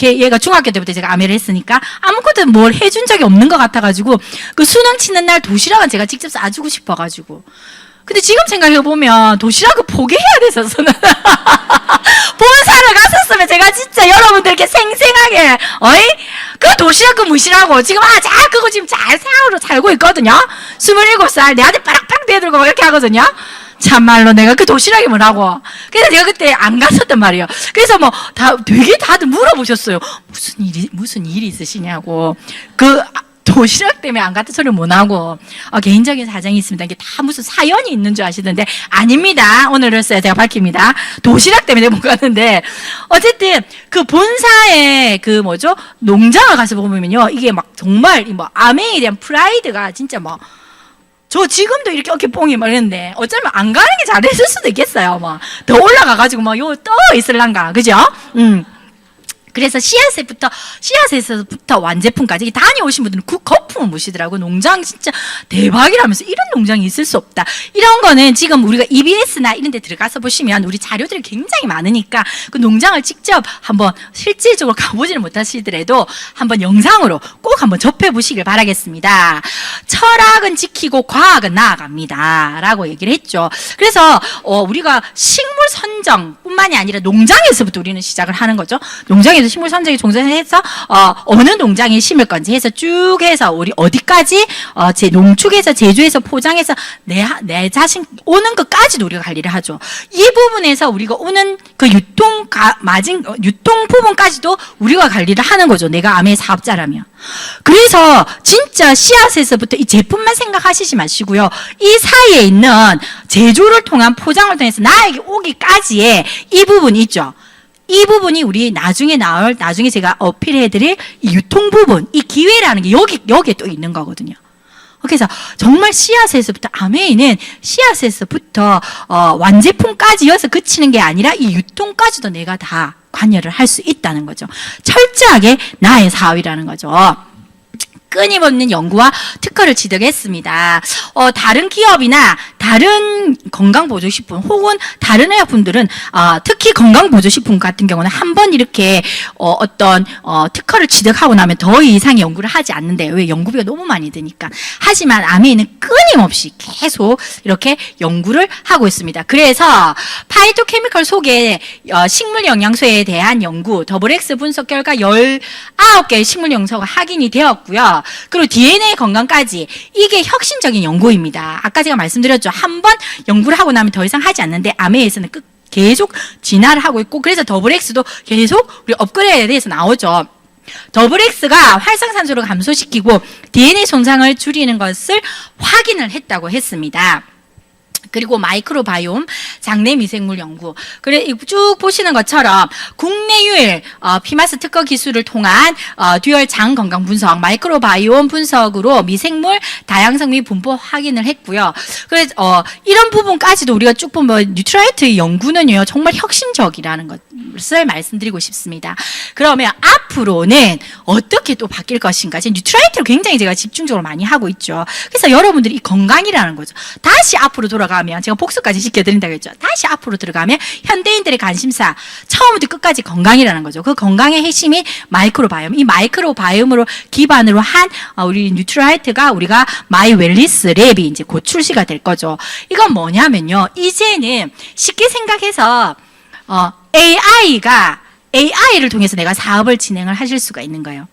얘가 중학교 때부터 제가 아메를 했으니까 아무것도 뭘 해준 적이 없는 것 같아가지고 그 수능 치는 날 도시락은 제가 직접 싸주고 싶어가지고 근데 지금 생각해보면 도시락을 포기해야 됐었어요. 본사를 갔었으면 제가 진짜 여러분들께 생생하게 그 도시락 그 무시라고 지금 그거 지금 잘 살고 있거든요. 27살 내 아들 빠락빠락 대들고 막 이렇게 하거든요. 참말로 내가 그 도시락이 뭐라고. 그래서 제가 그때 안 갔었단 말이에요. 그래서 되게 다들 물어보셨어요. 무슨 일이 있으시냐고. 도시락 때문에 안 갔다 소리 못 하고 개인적인 사정이 있습니다. 이게 다 무슨 사연이 있는 줄 아시던데 아닙니다. 오늘로서야 제가 밝힙니다. 도시락 때문에 못 갔는데 어쨌든 그 본사에 농장을 가서 보면요 이게 막 정말 아메에 대한 프라이드가 진짜 저 지금도 이렇게 어깨 뽕이 이랬는데 어쩌면 안 가는 게 잘했을 수도 있겠어요. 더 올라가가지고 떠 있을란가 그죠? 그래서 씨앗에서부터 완제품까지 다녀오신 분들은 거품을 무시더라고요. 농장 진짜 대박이라면서 이런 농장이 있을 수 없다. 이런 거는 지금 우리가 EBS나 이런 데 들어가서 보시면 우리 자료들이 굉장히 많으니까 그 농장을 직접 한번 실질적으로 가보지는 못하시더라도 한번 영상으로 꼭 한번 접해보시길 바라겠습니다. 철학은 지키고 과학은 나아갑니다. 라고 얘기를 했죠. 그래서 우리가 식물 선정뿐만이 아니라 농장에서부터 우리는 시작을 하는 거죠. 농장에서 식물 선정에 종전해서 어느 농장에 심을 건지 해서 쭉 해서 우리 어디까지 농축해서 제조해서 포장해서 내 자신 오는 것까지도 우리가 관리를 하죠. 이 부분에서 우리가 오는 그 유통 부분까지도 우리가 관리를 하는 거죠. 내가 아메 사업자라면. 그래서 진짜 씨앗에서부터 이 제품만 생각하시지 마시고요. 이 사이에 있는 제조를 통한 포장을 통해서 나에게 오기까지의 이 부분이 있죠. 이 부분이 우리 나중에 제가 어필해드릴 이 유통 부분, 이 기회라는 게 여기에 또 있는 거거든요. 그래서 정말 씨앗에서부터 아메이는 씨앗에서부터 완제품까지여서 그치는 게 아니라 이 유통까지도 내가 다 관여를 할 수 있다는 거죠. 철저하게 나의 사업이라는 거죠. 끊임없는 연구와 특허를 취득했습니다. 다른 기업이나 다른 건강보조식품 혹은 다른 의약품들은 특히 건강보조식품 같은 경우는 한번 이렇게 어떤 특허를 취득하고 나면 더 이상의 연구를 하지 않는데 왜 연구비가 너무 많이 드니까. 하지만 아메이는 끊임없이 계속 이렇게 연구를 하고 있습니다. 그래서 파이토케미컬 속에 식물 영양소에 대한 연구, 더블X 분석 결과 19개의 식물 영양소가 확인이 되었고요. 그리고 DNA 건강까지 이게 혁신적인 연구입니다. 아까 제가 말씀드렸죠. 한 번 연구를 하고 나면 더 이상 하지 않는데 아메이에서는 계속 진화를 하고 있고 그래서 더블X도 계속 우리 업그레이드해서 나오죠. 더블X가 활성산소를 감소시키고 DNA 손상을 줄이는 것을 확인을 했다고 했습니다. 그리고 마이크로바이옴, 장내 미생물 연구. 그래 쭉 보시는 것처럼 국내 유일 피마스 특허 기술을 통한 듀얼 장 건강 분석, 마이크로바이옴 분석으로 미생물 다양성 및 분포 확인을 했고요. 그래서 이런 부분까지도 우리가 쭉 보면 뉴트라이트 연구는요 정말 혁신적이라는 것을 말씀드리고 싶습니다. 그러면 앞으로는 어떻게 또 바뀔 것인가? 지금 뉴트라이트를 굉장히 제가 집중적으로 많이 하고 있죠. 그래서 여러분들이 이 건강이라는 거죠. 다시 앞으로 돌아가면 제가 복습까지 시켜드린다고 했죠. 다시 앞으로 들어가면 현대인들의 관심사 처음부터 끝까지 건강이라는 거죠. 그 건강의 핵심이 마이크로바이옴. 이 마이크로바이옴으로 기반으로 한 우리 뉴트라이트가 우리가 마이 웰리스 랩이 이제 곧 출시가 될 거죠. 이건 뭐냐면요. 이제는 쉽게 생각해서 AI를 통해서 내가 사업을 진행을 하실 수가 있는 거예요.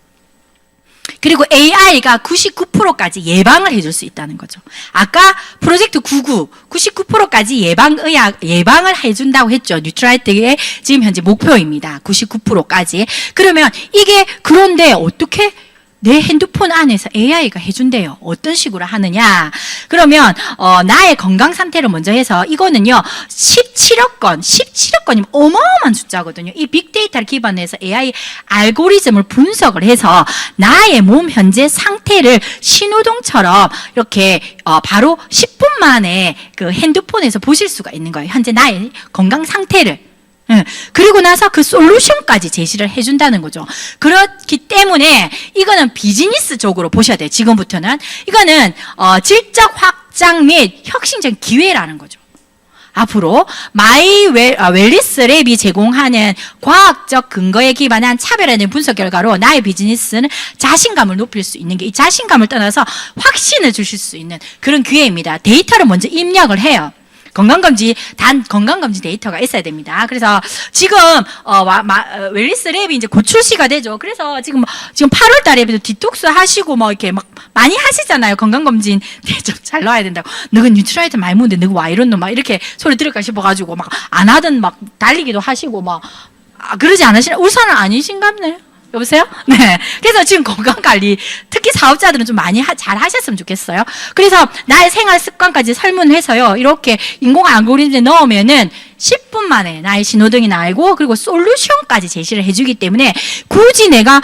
그리고 AI가 99%까지 예방을 해줄 수 있다는 거죠. 아까 프로젝트 99%까지 예방을 해준다고 했죠. 뉴트라이트의 지금 현재 목표입니다. 99%까지. 그러면 이게 그런데 어떻게 내 핸드폰 안에서 AI가 해준대요. 어떤 식으로 하느냐? 그러면 나의 건강 상태를 먼저 해서 이거는요 17억 건이면 어마어마한 숫자거든요. 이 빅데이터를 기반해서 AI 알고리즘을 분석을 해서 나의 몸 현재 상태를 신호등처럼 이렇게 바로 10분 만에 그 핸드폰에서 보실 수가 있는 거예요. 현재 나의 건강 상태를. 그리고 나서 그 솔루션까지 제시를 해준다는 거죠. 그렇기 때문에 이거는 비즈니스적으로 보셔야 돼요. 지금부터는. 이거는 질적 확장 및 혁신적 기회라는 거죠. 앞으로 마이 웰리스 랩이 제공하는 과학적 근거에 기반한 차별화된 분석 결과로 나의 비즈니스는 자신감을 높일 수 있는 게 이 자신감을 떠나서 확신을 주실 수 있는 그런 기회입니다. 데이터를 먼저 입력을 해요. 건강검진 데이터가 있어야 됩니다. 그래서 지금, 웰리스 랩이 이제 곧 출시가 되죠. 그래서 지금 8월 달에 디톡스 하시고 이렇게 많이 하시잖아요. 건강검진 좀 잘 넣어야 된다고. 너가 뉴트라이트 많이 먹는데 너가 와 이런 놈 이렇게 소리 들을까 싶어가지고 안 하던 달리기도 하시고 그러지 않으시나? 울산은 아니신갑네. 여보세요? 네. 그래서 지금 건강관리, 특히 사업자들은 좀 많이 잘 하셨으면 좋겠어요. 그래서 나의 생활 습관까지 설문해서요, 이렇게 인공 알고리즘에 넣으면은 10분 만에 나의 신호등이나 알고, 그리고 솔루션까지 제시를 해주기 때문에, 굳이 내가,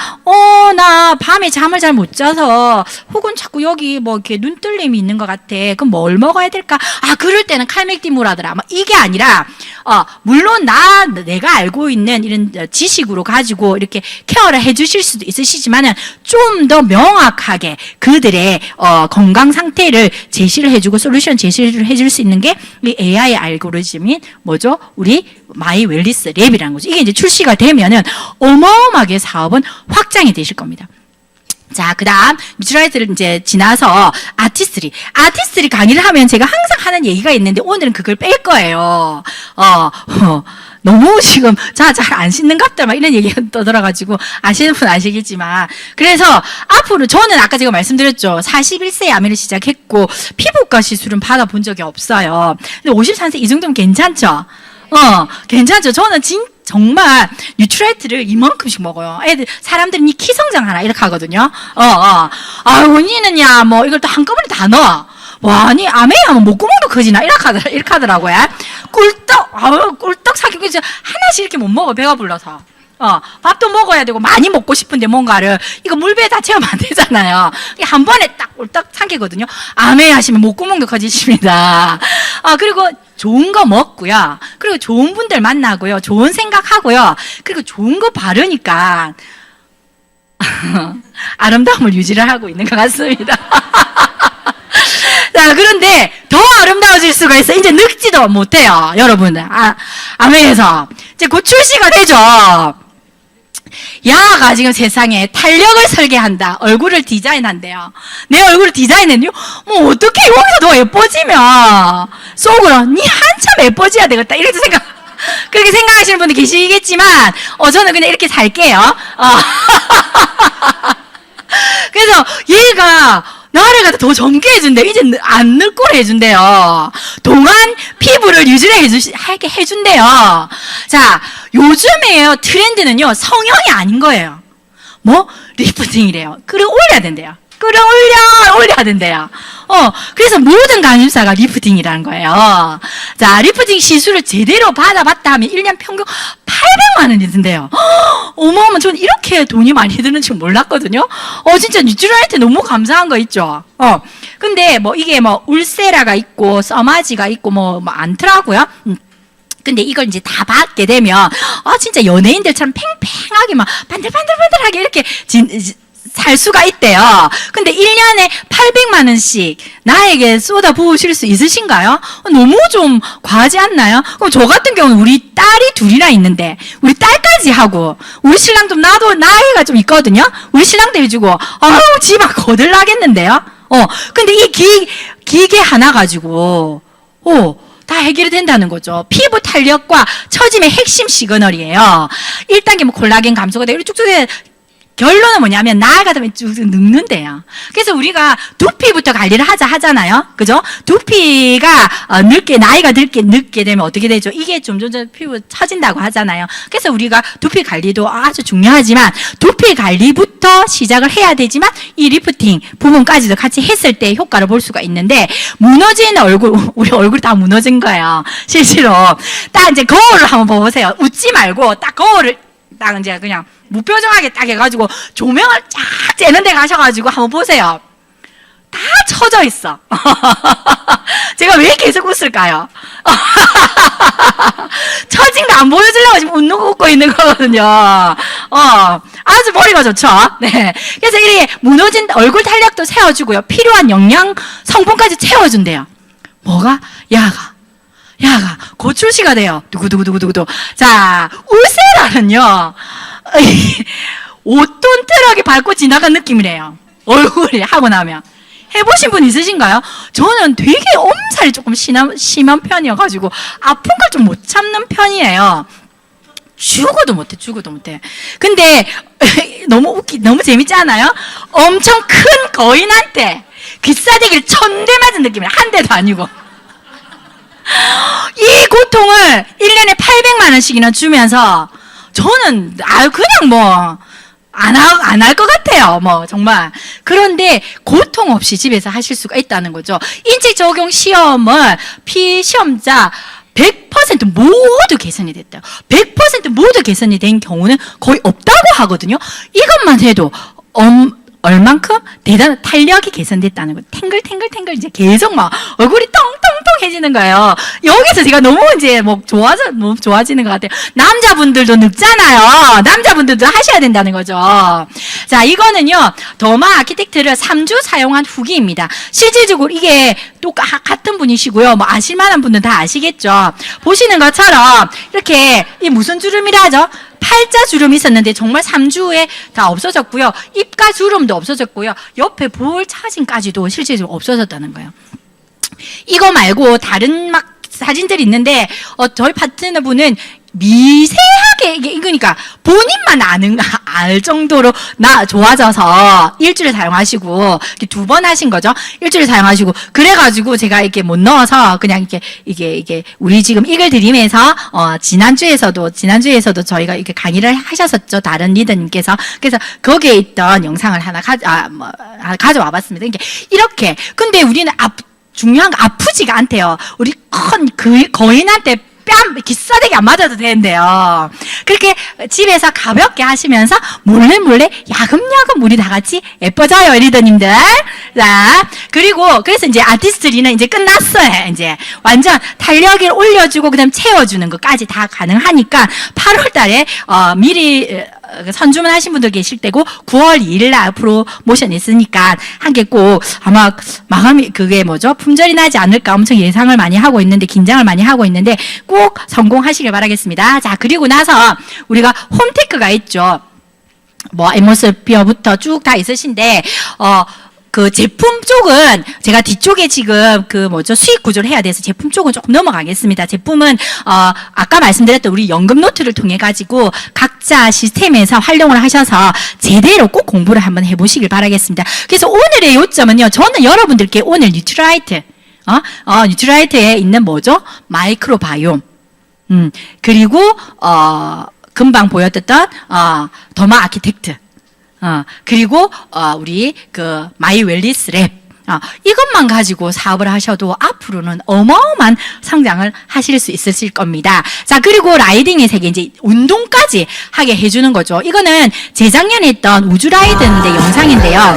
나 밤에 잠을 잘 못 자서, 혹은 자꾸 여기 이렇게 눈뜰림이 있는 것 같아. 그럼 뭘 먹어야 될까? 그럴 때는 칼맥디무라더라. 이게 아니라, 물론 내가 알고 있는 이런 지식으로 가지고 이렇게 케어를 해주실 수도 있으시지만은 좀 더 명확하게 그들의 건강 상태를 제시를 해주고 솔루션 제시를 해줄 수 있는 게 이 AI 알고리즘인 뭐죠? 우리 마이 웰리스 랩이라는 거죠. 이게 이제 출시가 되면은 어마어마하게 사업은 확장이 되실 겁니다. 자, 그 다음, 뉴트라이트를 이제 지나서 아티스트리 강의를 하면 제가 항상 하는 얘기가 있는데 오늘은 그걸 뺄 거예요. 너무 지금, 잘 안 씻는갑다, 이런 얘기가 떠들어가지고, 아시는 분 아시겠지만. 그래서, 앞으로, 저는 아까 제가 말씀드렸죠. 41세에 암을 시작했고, 피부과 시술은 받아본 적이 없어요. 근데 53세 이 정도면 괜찮죠? 괜찮죠? 저는 정말 뉴트라이트를 이만큼씩 먹어요. 사람들은 이 키 성장하나 이렇게 하거든요. 언니는야, 이걸 또 한꺼번에 다 넣어. 와, 아니, 아메야, 목구멍도 커지나? 이렇게 하더라고요. 꿀떡 사귀고 이제 하나씩 이렇게 못 먹어, 배가 불러서. 밥도 먹어야 되고, 많이 먹고 싶은데 뭔가를, 이거 물배에 다 채우면 안 되잖아요. 한 번에 딱 꿀떡 삼키거든요. 아메 하시면 목구멍도 커지십니다. 그리고 좋은 거 먹고요. 그리고 좋은 분들 만나고요. 좋은 생각하고요. 그리고 좋은 거 바르니까, 아름다움을 유지를 하고 있는 것 같습니다. 자, 그런데 더 아름다워질 수가 있어. 이제 늙지도 못해요, 여러분들. 아메에서. 이제 곧 출시가 되죠. 야가 지금 세상에 탄력을 설계한다. 얼굴을 디자인한대요. 내 얼굴을 디자인했는요? 어떻게 여기서 더 예뻐지면 속으로 니 한참 예뻐져야 되겠다. 이렇게 그렇게 생각하시는 분들 계시겠지만, 저는 그냥 이렇게 살게요. 그래서 얘가 나를 갖다 더 젊게 해준대요. 이제 안 늙고 해준대요. 동안 피부를 유지를 해준대요. 자, 요즘에요, 트렌드는요, 성형이 아닌 거예요. 리프팅이래요. 그리고 올려야 된대요. 올려야 된대요. 그래서 모든 간호사가 리프팅이라는 거예요. 자, 리프팅 시술을 제대로 받아봤다 하면 1년 평균 800만 원이 든대요. 어마어마, 저는 이렇게 돈이 많이 드는 줄 몰랐거든요. 진짜 뉴트라이트 너무 감사한 거 있죠. 근데 뭐 이게 뭐 울세라가 있고 써마지가 있고 뭐 많더라고요. 근데 이걸 이제 다 받게 되면 진짜 연예인들처럼 팽팽하게 막 반들반들반들하게 이렇게 살 수가 있대요. 근데 1년에 800만 원씩 나에게 쏟아 부으실 수 있으신가요? 너무 좀 과하지 않나요? 그럼 저 같은 경우는 우리 딸이 둘이나 있는데 우리 딸까지 하고 우리 신랑도 나도 나이가 좀 있거든요. 우리 신랑도 해주고 집안 거들나겠는데요. 근데 이 기계 하나 가지고 다 해결이 된다는 거죠. 피부 탄력과 처짐의 핵심 시그널이에요. 1단계 뭐 콜라겐 감소가 되고 쭉쭉 결론은 뭐냐면 나이가 들면 쭉 늙는데요. 그래서 우리가 두피부터 관리를 하잖아요. 그죠? 두피가 나이가 늙게 되면 어떻게 되죠? 이게 점점 피부 처진다고 하잖아요. 그래서 우리가 두피 관리도 아주 중요하지만 두피 관리부터 시작을 해야 되지만 이 리프팅 부분까지도 같이 했을 때 효과를 볼 수가 있는데 무너진 얼굴, 우리 얼굴이 다 무너진 거예요. 실제로. 딱 이제 거울을 한번 보세요. 웃지 말고 딱 거울을 딱 이제 그냥 무표정하게 딱 해가지고 조명을 쫙 쬐는 데 가셔가지고 한번 보세요. 다 처져 있어. 제가 왜 계속 웃을까요? 처진 거 안 보여주려고 지금 웃고 있는 거거든요. 아주 머리가 좋죠? 네. 그래서 이 무너진 얼굴 탄력도 세워주고요. 필요한 영양 성분까지 채워준대요. 뭐가? 야가 고출시가 돼요. 두구두구두구두구. 자, 울세라는요. 5톤 트럭이 밟고 지나간 느낌이래요. 얼굴이 하고 나면. 해보신 분 있으신가요? 저는 되게 엄살이 조금 심한 편이어가지고 아픈 걸 좀 못 참는 편이에요. 죽어도 못해. 근데 너무 재밌지 않아요? 엄청 큰 거인한테 귀싸대기를 1000대 맞은 느낌이에요. 한 대도 아니고. 이 고통을 1년에 800만 원씩이나 주면서 저는 그냥 뭐 안 할 것 같아요. 뭐 정말. 그런데 고통 없이 집에서 하실 수가 있다는 거죠. 인체 적용 시험을 피시험자 100% 모두 개선이 됐대요. 100% 모두 개선이 된 경우는 거의 없다고 하거든요. 이것만 해도 얼만큼 대단한 탄력이 개선됐다는 거예요. 탱글탱글 이제 계속 막 얼굴이 똥똥똥해지는 거예요. 여기서 제가 너무 이제 너무 좋아지는 것 같아요. 남자분들도 늙잖아요. 남자분들도 하셔야 된다는 거죠. 자, 이거는요, 더마 아키텍트를 3주 사용한 후기입니다. 실질적으로 이게 또 같은 분이시고요. 뭐 아실만한 분들은 다 아시겠죠. 보시는 것처럼 이렇게 이 무슨 주름이라 하죠? 팔자 주름이 있었는데 정말 3주에 다 없어졌고요. 입가 주름도 없어졌고요. 옆에 볼 차진까지도 실제로 없어졌다는 거예요. 이거 말고 다른 막 사진들이 있는데 저희 파트너분은 미세하게 그러니까 본인만 알 정도로 좋아져서 일주일 사용하시고 2번 하신 거죠. 일주일 사용하시고 그래가지고 제가 이렇게 못 넣어서 그냥 이게 우리 지금 이걸 드리면서 지난주에서도 저희가 이렇게 강의를 하셨었죠. 다른 리더님께서. 그래서 거기에 있던 영상을 하나 가져와 봤습니다. 이렇게 근데 우리는 중요한 거 아프지가 않대요. 우리 거인한테 뺨 기싸대기 안 맞아도 되는데요. 그렇게 집에서 가볍게 하시면서 몰래 야금야금 우리 다 같이 예뻐져요, 리더님들. 자, 그래서 이제 아티스트리는 이제 끝났어요. 이제 완전 탄력을 올려주고 그다음 채워주는 것까지 다 가능하니까 8월달에 미리 선주문 하신 분들 계실 때고 9월 2일 날 프로모션 있으니까 한 개 꼭 아마 마감이 그게 품절이 나지 않을까 엄청 예상을 많이 하고 있는데 긴장을 많이 하고 있는데 꼭 성공하시길 바라겠습니다. 자, 그리고 나서 우리가 홈테크가 있죠. 뭐 애모스피어부터 쭉 다 있으신데 그 제품 쪽은 제가 뒤쪽에 지금 수익 구조를 해야 돼서 제품 쪽은 조금 넘어가겠습니다. 제품은 아까 말씀드렸던 우리 연금 노트를 통해 가지고 각자 시스템에서 활용을 하셔서 제대로 꼭 공부를 한번 해보시길 바라겠습니다. 그래서 오늘의 요점은요. 저는 여러분들께 오늘 뉴트라이트 뉴트라이트에 있는 마이크로바이옴 그리고 금방 보여드렸던 더마 아키텍트 그리고 우리 그 마이 웰리스 랩 이것만 가지고 사업을 하셔도 앞으로는 어마어마한 성장을 하실 수 있으실 겁니다. 자, 그리고 라이딩의 세계, 이제 운동까지 하게 해주는 거죠. 이거는 재작년에 했던 우주라이드인데 영상인데요.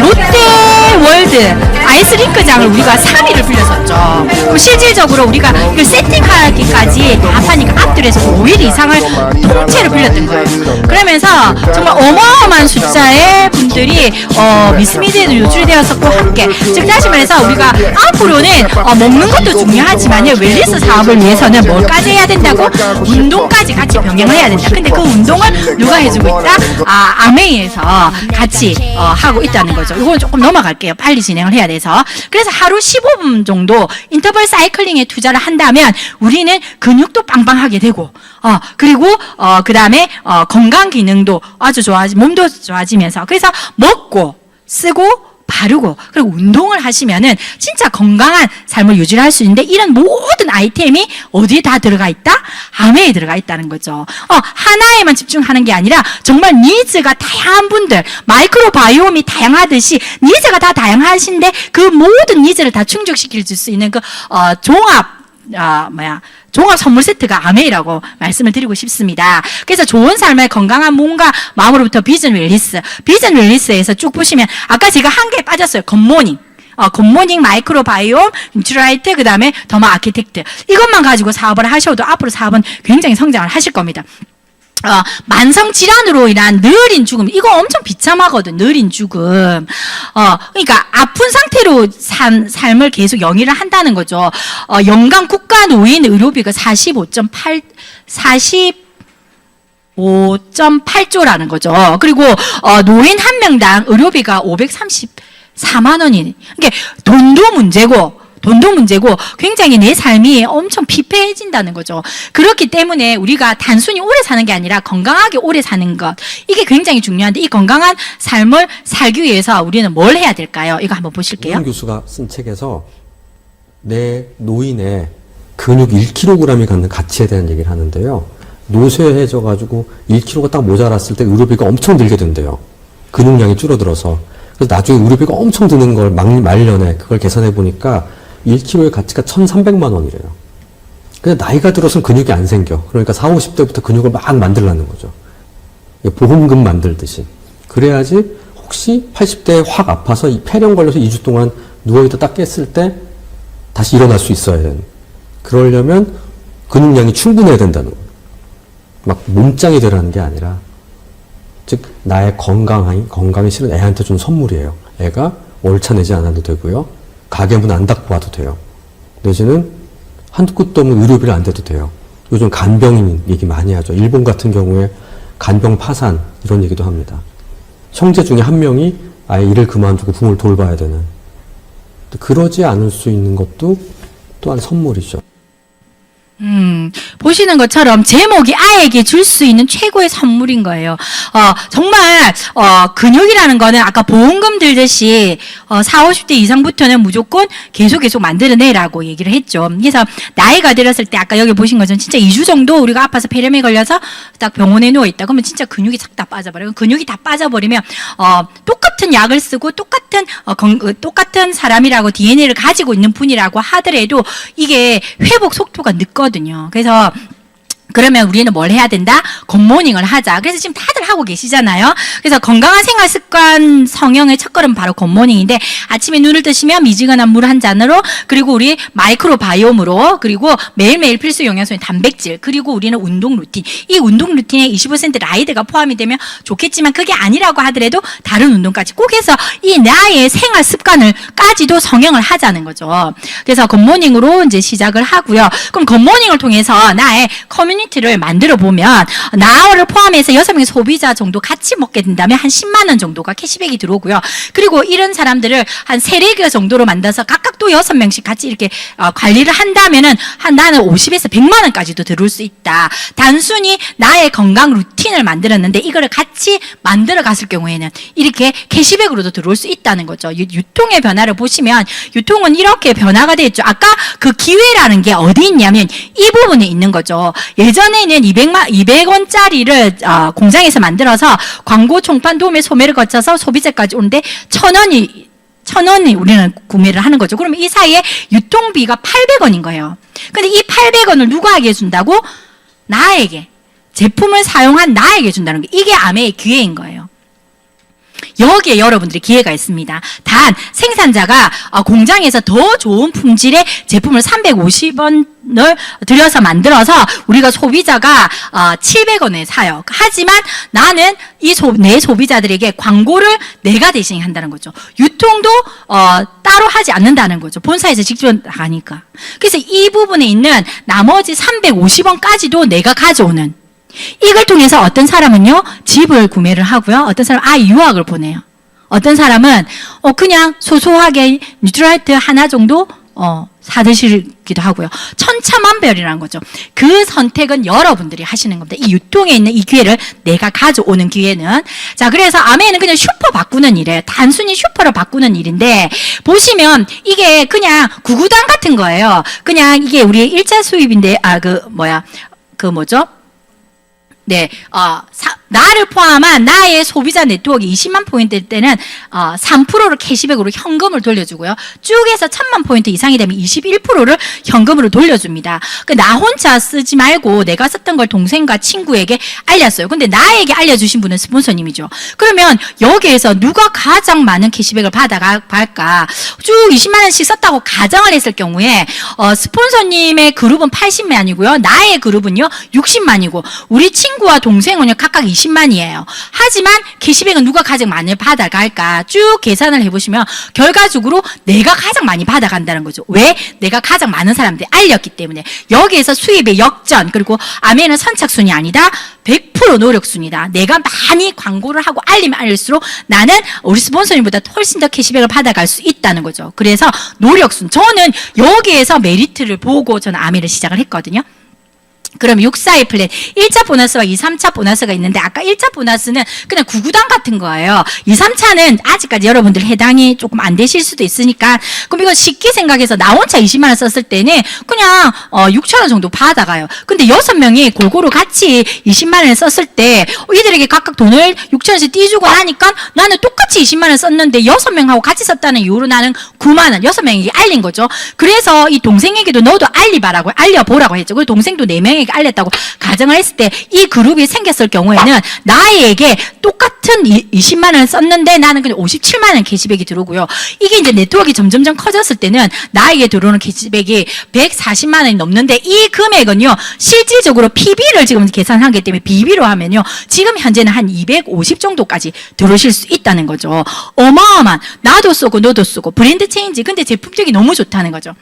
롯데월드 아이스링크장을 우리가 3일을 빌렸었죠. 그럼 실질적으로 우리가 이걸 세팅하기까지 다 하니까 앞들에서 5일 이상을 통째로 빌렸던 거예요. 그러면서 정말 어마어마한 숫자의 분들이 미스미디에도 노출이 되었었고 함께, 즉 다시 말해서 우리가 앞으로는 먹는 것도 중요하지만요, 웰리스 사업을 위해서는 뭘까지 해야 된다고? 운동까지 같이 병행을 해야 된다. 근데 그 운동을 누가 해주고 있다? 아메이에서 같이 하고 있다는 거죠. 이건 조금 넘어갈게요. 빨리 진행을 해야 돼서. 그래서 하루 15분 정도 인터벌 사이클링에 투자를 한다면 우리는 근육도 빵빵하게 되고, 그리고 그 다음에 건강 기능도 아주 몸도 좋아지면서, 그래서 먹고 쓰고 바르고 그리고 운동을 하시면은 진짜 건강한 삶을 유지할 수 있는데, 이런 모든 아이템이 어디에 다 들어가 있다? 아메에 들어가 있다는 거죠. 하나에만 집중하는 게 아니라 정말 니즈가 다양한 분들, 마이크로바이옴이 다양하듯이 니즈가 다 다양하신데 그 모든 니즈를 다 충족시킬 수 있는 그 종합 선물 세트가 아메이라고 말씀을 드리고 싶습니다. 그래서 좋은 삶의 건강한 몸과 마음으로부터 비전 웰리스에서 쭉 보시면 아까 제가 한 개 빠졌어요. 굿모닝, 마이크로바이옴, 뉴트라이트, 그 다음에 더마 아키텍트. 이것만 가지고 사업을 하셔도 앞으로 사업은 굉장히 성장을 하실 겁니다. 만성 질환으로 인한 느린 죽음, 이거 엄청 비참하거든. 느린 죽음. 그러니까 아픈 상태로 삶을 계속 영위를 한다는 거죠. 연간 국가 노인 의료비가 45.8조라는 거죠. 그리고 노인 한 명당 의료비가 534만 원이네. 이게 돈도 문제고 굉장히 내 삶이 엄청 피폐해진다는 거죠. 그렇기 때문에 우리가 단순히 오래 사는 게 아니라 건강하게 오래 사는 것, 이게 굉장히 중요한데, 이 건강한 삶을 살기 위해서 우리는 뭘 해야 될까요? 이거 한번 보실게요. 한 교수가 쓴 책에서 내 노인의 근육 1kg이 갖는 가치에 대한 얘기를 하는데요. 노쇠해져가지고 1kg가 딱 모자랐을 때 의료비가 엄청 들게 된대요. 근육량이 줄어들어서. 그래서 나중에 의료비가 엄청 드는 걸 말년에 그걸 계산해 보니까 1kg의 가치가 1,300만 원이래요. 근데 나이가 들어서는 근육이 안 생겨. 그러니까 40, 50대부터 근육을 막 만들라는 거죠. 보험금 만들듯이. 그래야지 혹시 80대에 확 아파서 폐렴 걸려서 2주 동안 누워있다 딱 깼을 때 다시 일어날 수 있어야 되는. 그러려면 근육량이 충분해야 된다는 거예요. 막 몸짱이 되라는 게 아니라, 즉 나의 건강이 실은 애한테 준 선물이에요. 애가 월차 내지 않아도 되고요. 가게문 안 닫고 와도 돼요. 내지는 한두 끝도 없는 의료비를 안 대도 돼요. 요즘 간병인 얘기 많이 하죠. 일본 같은 경우에 간병 파산 이런 얘기도 합니다. 형제 중에 한 명이 아예 일을 그만두고 부모를 돌봐야 되는. 그러지 않을 수 있는 것도 또한 선물이죠. 보시는 것처럼 제목이 아이에게 줄 수 있는 최고의 선물인 거예요. 정말 근육이라는 거는 아까 보험금 들듯이 40, 50대 이상부터는 무조건 계속 만들어내라고 얘기를 했죠. 그래서 나이가 들었을 때 아까 여기 보신 것처럼 진짜 2주 정도 우리가 아파서 폐렴에 걸려서 딱 병원에 누워있다. 그러면 진짜 근육이 싹 다 빠져버려요. 근육이 다 빠져버리면 똑같은 약을 쓰고 똑같은 사람이라고 DNA를 가지고 있는 분이라고 하더라도 이게 회복 속도가 늦거든요. 그래서 그러면 우리는 뭘 해야 된다? 굿모닝을 하자. 그래서 지금 다들 하고 계시잖아요. 그래서 건강한 생활 습관 성형의 첫걸음 바로 굿모닝인데, 아침에 눈을 뜨시면 미지근한 물 한 잔으로, 그리고 우리 마이크로바이옴으로, 그리고 매일매일 필수 영양소인 단백질, 그리고 우리는 운동 루틴. 이 운동 루틴에 25% 라이드가 포함이 되면 좋겠지만 그게 아니라고 하더라도 다른 운동까지 꼭 해서 이 나의 생활 습관을까지도 성형을 하자는 거죠. 그래서 굿모닝으로 이제 시작을 하고요. 그럼 굿모닝을 통해서 나의 커뮤니티를 만들어 보면 나를 포함해서 6명의 소비자 정도 같이 먹게 된다면 한 10만 원 정도가 캐시백이 들어오고요. 그리고 이런 사람들을 한 3-4개 정도로 만들어서 각각 또 6명씩 같이 이렇게 관리를 한다면은 나는 50에서 100만 원까지도 들어올 수 있다. 단순히 나의 건강 루틴을 만들었는데 이거를 같이 만들어 갔을 경우에는 이렇게 캐시백으로도 들어올 수 있다는 거죠. 유통의 변화를 보시면 유통은 이렇게 변화가 됐죠. 아까 그 기회라는 게 어디 있냐면 이 부분에 있는 거죠. 예를 예전에는 200원짜리를 공장에서 만들어서 광고 총판 도매 소매를 거쳐서 소비자까지 오는데 1,000원이 우리는 구매를 하는 거죠. 그러면 이 사이에 유통비가 800원인 거예요. 근데 이 800원을 누구에게 준다고? 나에게. 제품을 사용한 나에게 준다는 게 이게 아메의 기회인 거예요. 여기에 여러분들이 기회가 있습니다. 단 생산자가 공장에서 더 좋은 품질의 제품을 350원을 들여서 만들어서 우리가 소비자가 700원에 사요. 하지만 나는 내 소비자들에게 광고를 내가 대신 한다는 거죠. 유통도 따로 하지 않는다는 거죠. 본사에서 직접 하니까. 그래서 이 부분에 있는 나머지 350원까지도 내가 가져오는, 이걸 통해서 어떤 사람은요, 집을 구매를 하고요. 어떤 사람은 유학을 보내요. 어떤 사람은 그냥 소소하게 뉴트라이트 하나 정도 사드시기도 하고요. 천차만별이라는 거죠. 그 선택은 여러분들이 하시는 겁니다. 이 유통에 있는 이 기회를 내가 가져오는 기회는. 자, 그래서 아메는 그냥 슈퍼 바꾸는 일이에요. 단순히 슈퍼를 바꾸는 일인데, 보시면 이게 그냥 구구단 같은 거예요. 그냥 이게 우리의 일자 수입인데, 네, 나를 포함한 나의 소비자 네트워크 20만 포인트일 때는 3%를 캐시백으로 현금을 돌려주고요. 쭉 해서 1000만 포인트 이상이 되면 21%를 현금으로 돌려줍니다. 나 혼자 쓰지 말고 내가 썼던 걸 동생과 친구에게 알렸어요. 근데 나에게 알려주신 분은 스폰서님이죠. 그러면 여기에서 누가 가장 많은 캐시백을 받아갈까? 쭉 20만 원씩 썼다고 가정을 했을 경우에 스폰서님의 그룹은 80만이고요. 나의 그룹은요 60만이고 우리 친구와 동생은요 각각 20만이에요. 하지만 캐시백은 누가 가장 많이 받아갈까? 쭉 계산을 해보시면 결과적으로 내가 가장 많이 받아간다는 거죠. 왜? 내가 가장 많은 사람들이 알렸기 때문에. 여기에서 수입의 역전, 그리고 아메는 선착순이 아니다. 100% 노력순이다. 내가 많이 광고를 하고 알리면 알릴수록 나는 우리 스폰서님보다 훨씬 더 캐시백을 받아갈 수 있다는 거죠. 그래서 노력순. 저는 여기에서 메리트를 보고 저는 아메를 시작을 했거든요. 그럼 642 플랜 1차 보너스와 2, 3차 보너스가 있는데 아까 1차 보너스는 그냥 구구단 같은 거예요. 2, 3차는 아직까지 여러분들 해당이 조금 안 되실 수도 있으니까 그럼 이건 쉽게 생각해서 나 혼자 20만 원 썼을 때는 그냥 6천 원 정도 받아가요. 근데 6명이 골고루 같이 20만 원을 썼을 때 이들에게 각각 돈을 6천 원씩 띄주고 나니까 나는 똑같이 20만 원 썼는데 6명하고 같이 썼다는 이유로 나는 9만 원 6명에게 알린 거죠. 그래서 이 동생에게도 너도 알려보라고 했죠. 그리고 동생도 4명에게 알렸다고 가정을 했을 때 이 그룹이 생겼을 경우에는 나에게 똑같은 20만 원을 썼는데 나는 그냥 57만 원 캐시백이 들어오고요. 이게 이제 네트워크가 점점점 커졌을 때는 나에게 들어오는 캐시백이 140만 원이 넘는데 이 금액은요 실질적으로 PB를 지금 계산하기 때문에 BB로 하면요 지금 현재는 한 250 정도까지 들어오실 수 있다는 거죠. 어마어마한, 나도 쓰고 너도 쓰고 브랜드 체인지, 근데 제품력이 너무 좋다는 거죠.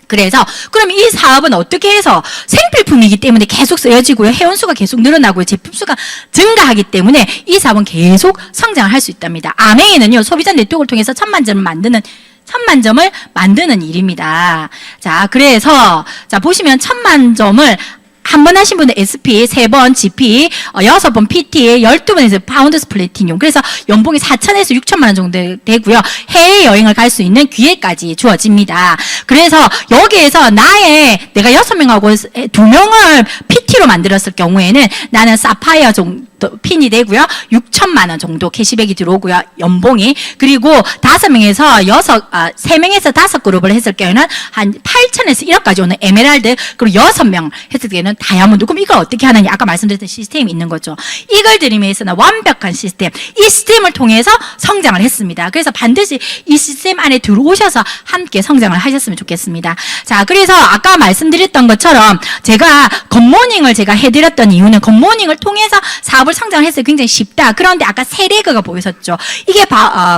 그래서 그럼 이 사업은 어떻게 해서 생필품이기 때문에 계속 쓰여지고요. 회원수가 계속 늘어나고요. 제품수가 증가하기 때문에 이 사업은 계속 성장을 할 수 있답니다. 아메이는요. 소비자 네트워크를 통해서 1000만 점을 만드는 일입니다. 자, 그래서 자 보시면 1000만 점을 한 번 하신 분은 SP, 3번 GP, 6번 PT, 12번에서 파운드스 플래티늄. 그래서 연봉이 4천에서 6천만 원 정도 되고요. 해외여행을 갈 수 있는 기회까지 주어집니다. 그래서 여기에서 내가 6명하고 2명을 PT로 만들었을 경우에는 나는 사파이어 정도 핀이 되고요. 6천만 원 정도 캐시백이 들어오고요. 연봉이. 그리고 3명에서 5그룹을 했을 경우에는 한 8천에서 1억까지 오는 에메랄드, 그리고 6명 했을 때는 다이아몬드. 그럼 이걸 어떻게 하느냐? 아까 말씀드렸던 시스템이 있는 거죠. 이걸 드리기 위해서는 완벽한 시스템. 이 시스템을 통해서 성장을 했습니다. 그래서 반드시 이 시스템 안에 들어오셔서 함께 성장을 하셨으면 좋겠습니다. 자, 그래서 아까 말씀드렸던 것처럼 제가 굿모닝을 제가 해드렸던 이유는 굿모닝을 통해서 사업을 성장했어요. 굉장히 쉽다. 그런데 아까 세 레그가 보이셨죠? 이게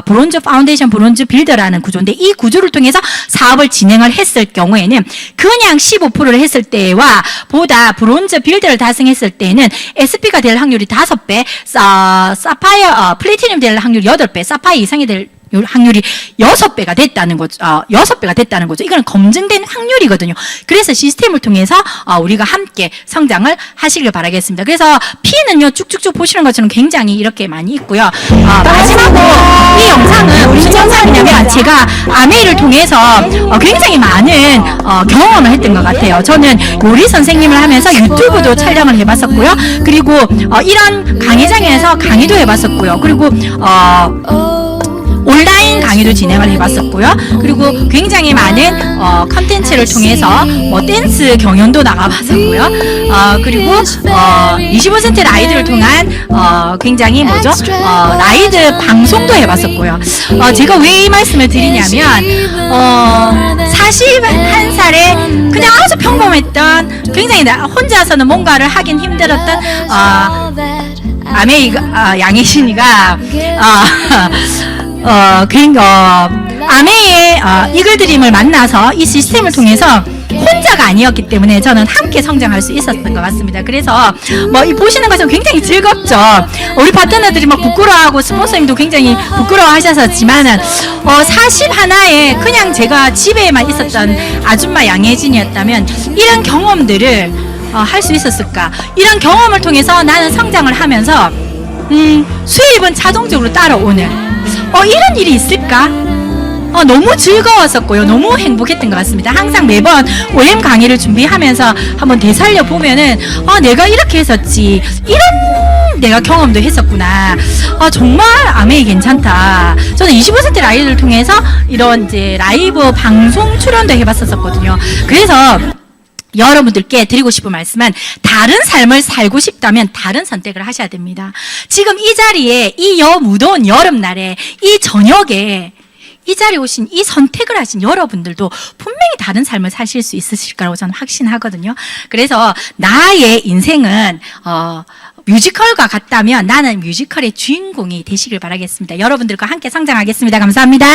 브론즈 파운데이션, 브론즈 빌더라는 구조인데 이 구조를 통해서 사업을 진행을 했을 경우에는 그냥 15%를 했을 때와 보다 브론즈 빌더를 달성했을 때는 SP가 될 확률이 5배, 사파이어, 플래티늄 될 확률이 8배, 사파이어 이상이 될 확률이 6배가 됐다는 거죠. 6배가 됐다는 거죠. 이건 검증된 확률이거든요. 그래서 시스템을 통해서 우리가 함께 성장을 하시길 바라겠습니다. 그래서 P는요, 쭉쭉쭉 보시는 것처럼 굉장히 이렇게 많이 있고요. 마지막으로 이 영상은 무슨 영상이냐면 제가 아메이를 통해서 굉장히 많은 경험을 했던 것 같아요. 저는 요리 선생님을 하면서 유튜브도 촬영을 해봤었고요. 그리고 이런 강의장에서 강의도 해봤었고요. 그리고 온라인 강의도 진행을 해봤었고요. 그리고 굉장히 많은 컨텐츠를 통해서 댄스 경연도 나가봤었고요. 그리고 25% 라이드를 통한 굉장히 라이드 방송도 해봤었고요. 제가 왜 이 말씀을 드리냐면 41살에 그냥 아주 평범했던 굉장히 혼자서는 뭔가를 하긴 힘들었던 양혜신이가 아메이의 이글드림을 만나서 이 시스템을 통해서 혼자가 아니었기 때문에 저는 함께 성장할 수 있었던 것 같습니다. 그래서 이 보시는 것은 굉장히 즐겁죠. 우리 파트너들이 막 부끄러워하고 스폰서님도 굉장히 부끄러워하셨지만은 41에 그냥 제가 집에만 있었던 아줌마 양혜진이었다면 이런 경험들을 할 수 있었을까? 이런 경험을 통해서 나는 성장을 하면서 수입은 자동적으로 따라오는 이런 일이 있을까? 너무 즐거웠었고요. 너무 행복했던 것 같습니다. 항상 매번 OM 강의를 준비하면서 한번 되살려 보면은 내가 이렇게 했었지, 이런 내가 경험도 했었구나. 정말 아메이 괜찮다. 저는 25% 라이브를 통해서 이런 이제 라이브 방송 출연도 해봤었거든요. 그래서 여러분들께 드리고 싶은 말씀은 다른 삶을 살고 싶다면 다른 선택을 하셔야 됩니다. 지금 이 자리에 이 무더운 여름날에 이 저녁에 이 자리에 오신 이 선택을 하신 여러분들도 분명히 다른 삶을 사실 수 있으실 거라고 저는 확신하거든요. 그래서 나의 인생은 뮤지컬과 같다면 나는 뮤지컬의 주인공이 되시길 바라겠습니다. 여러분들과 함께 성장하겠습니다. 감사합니다.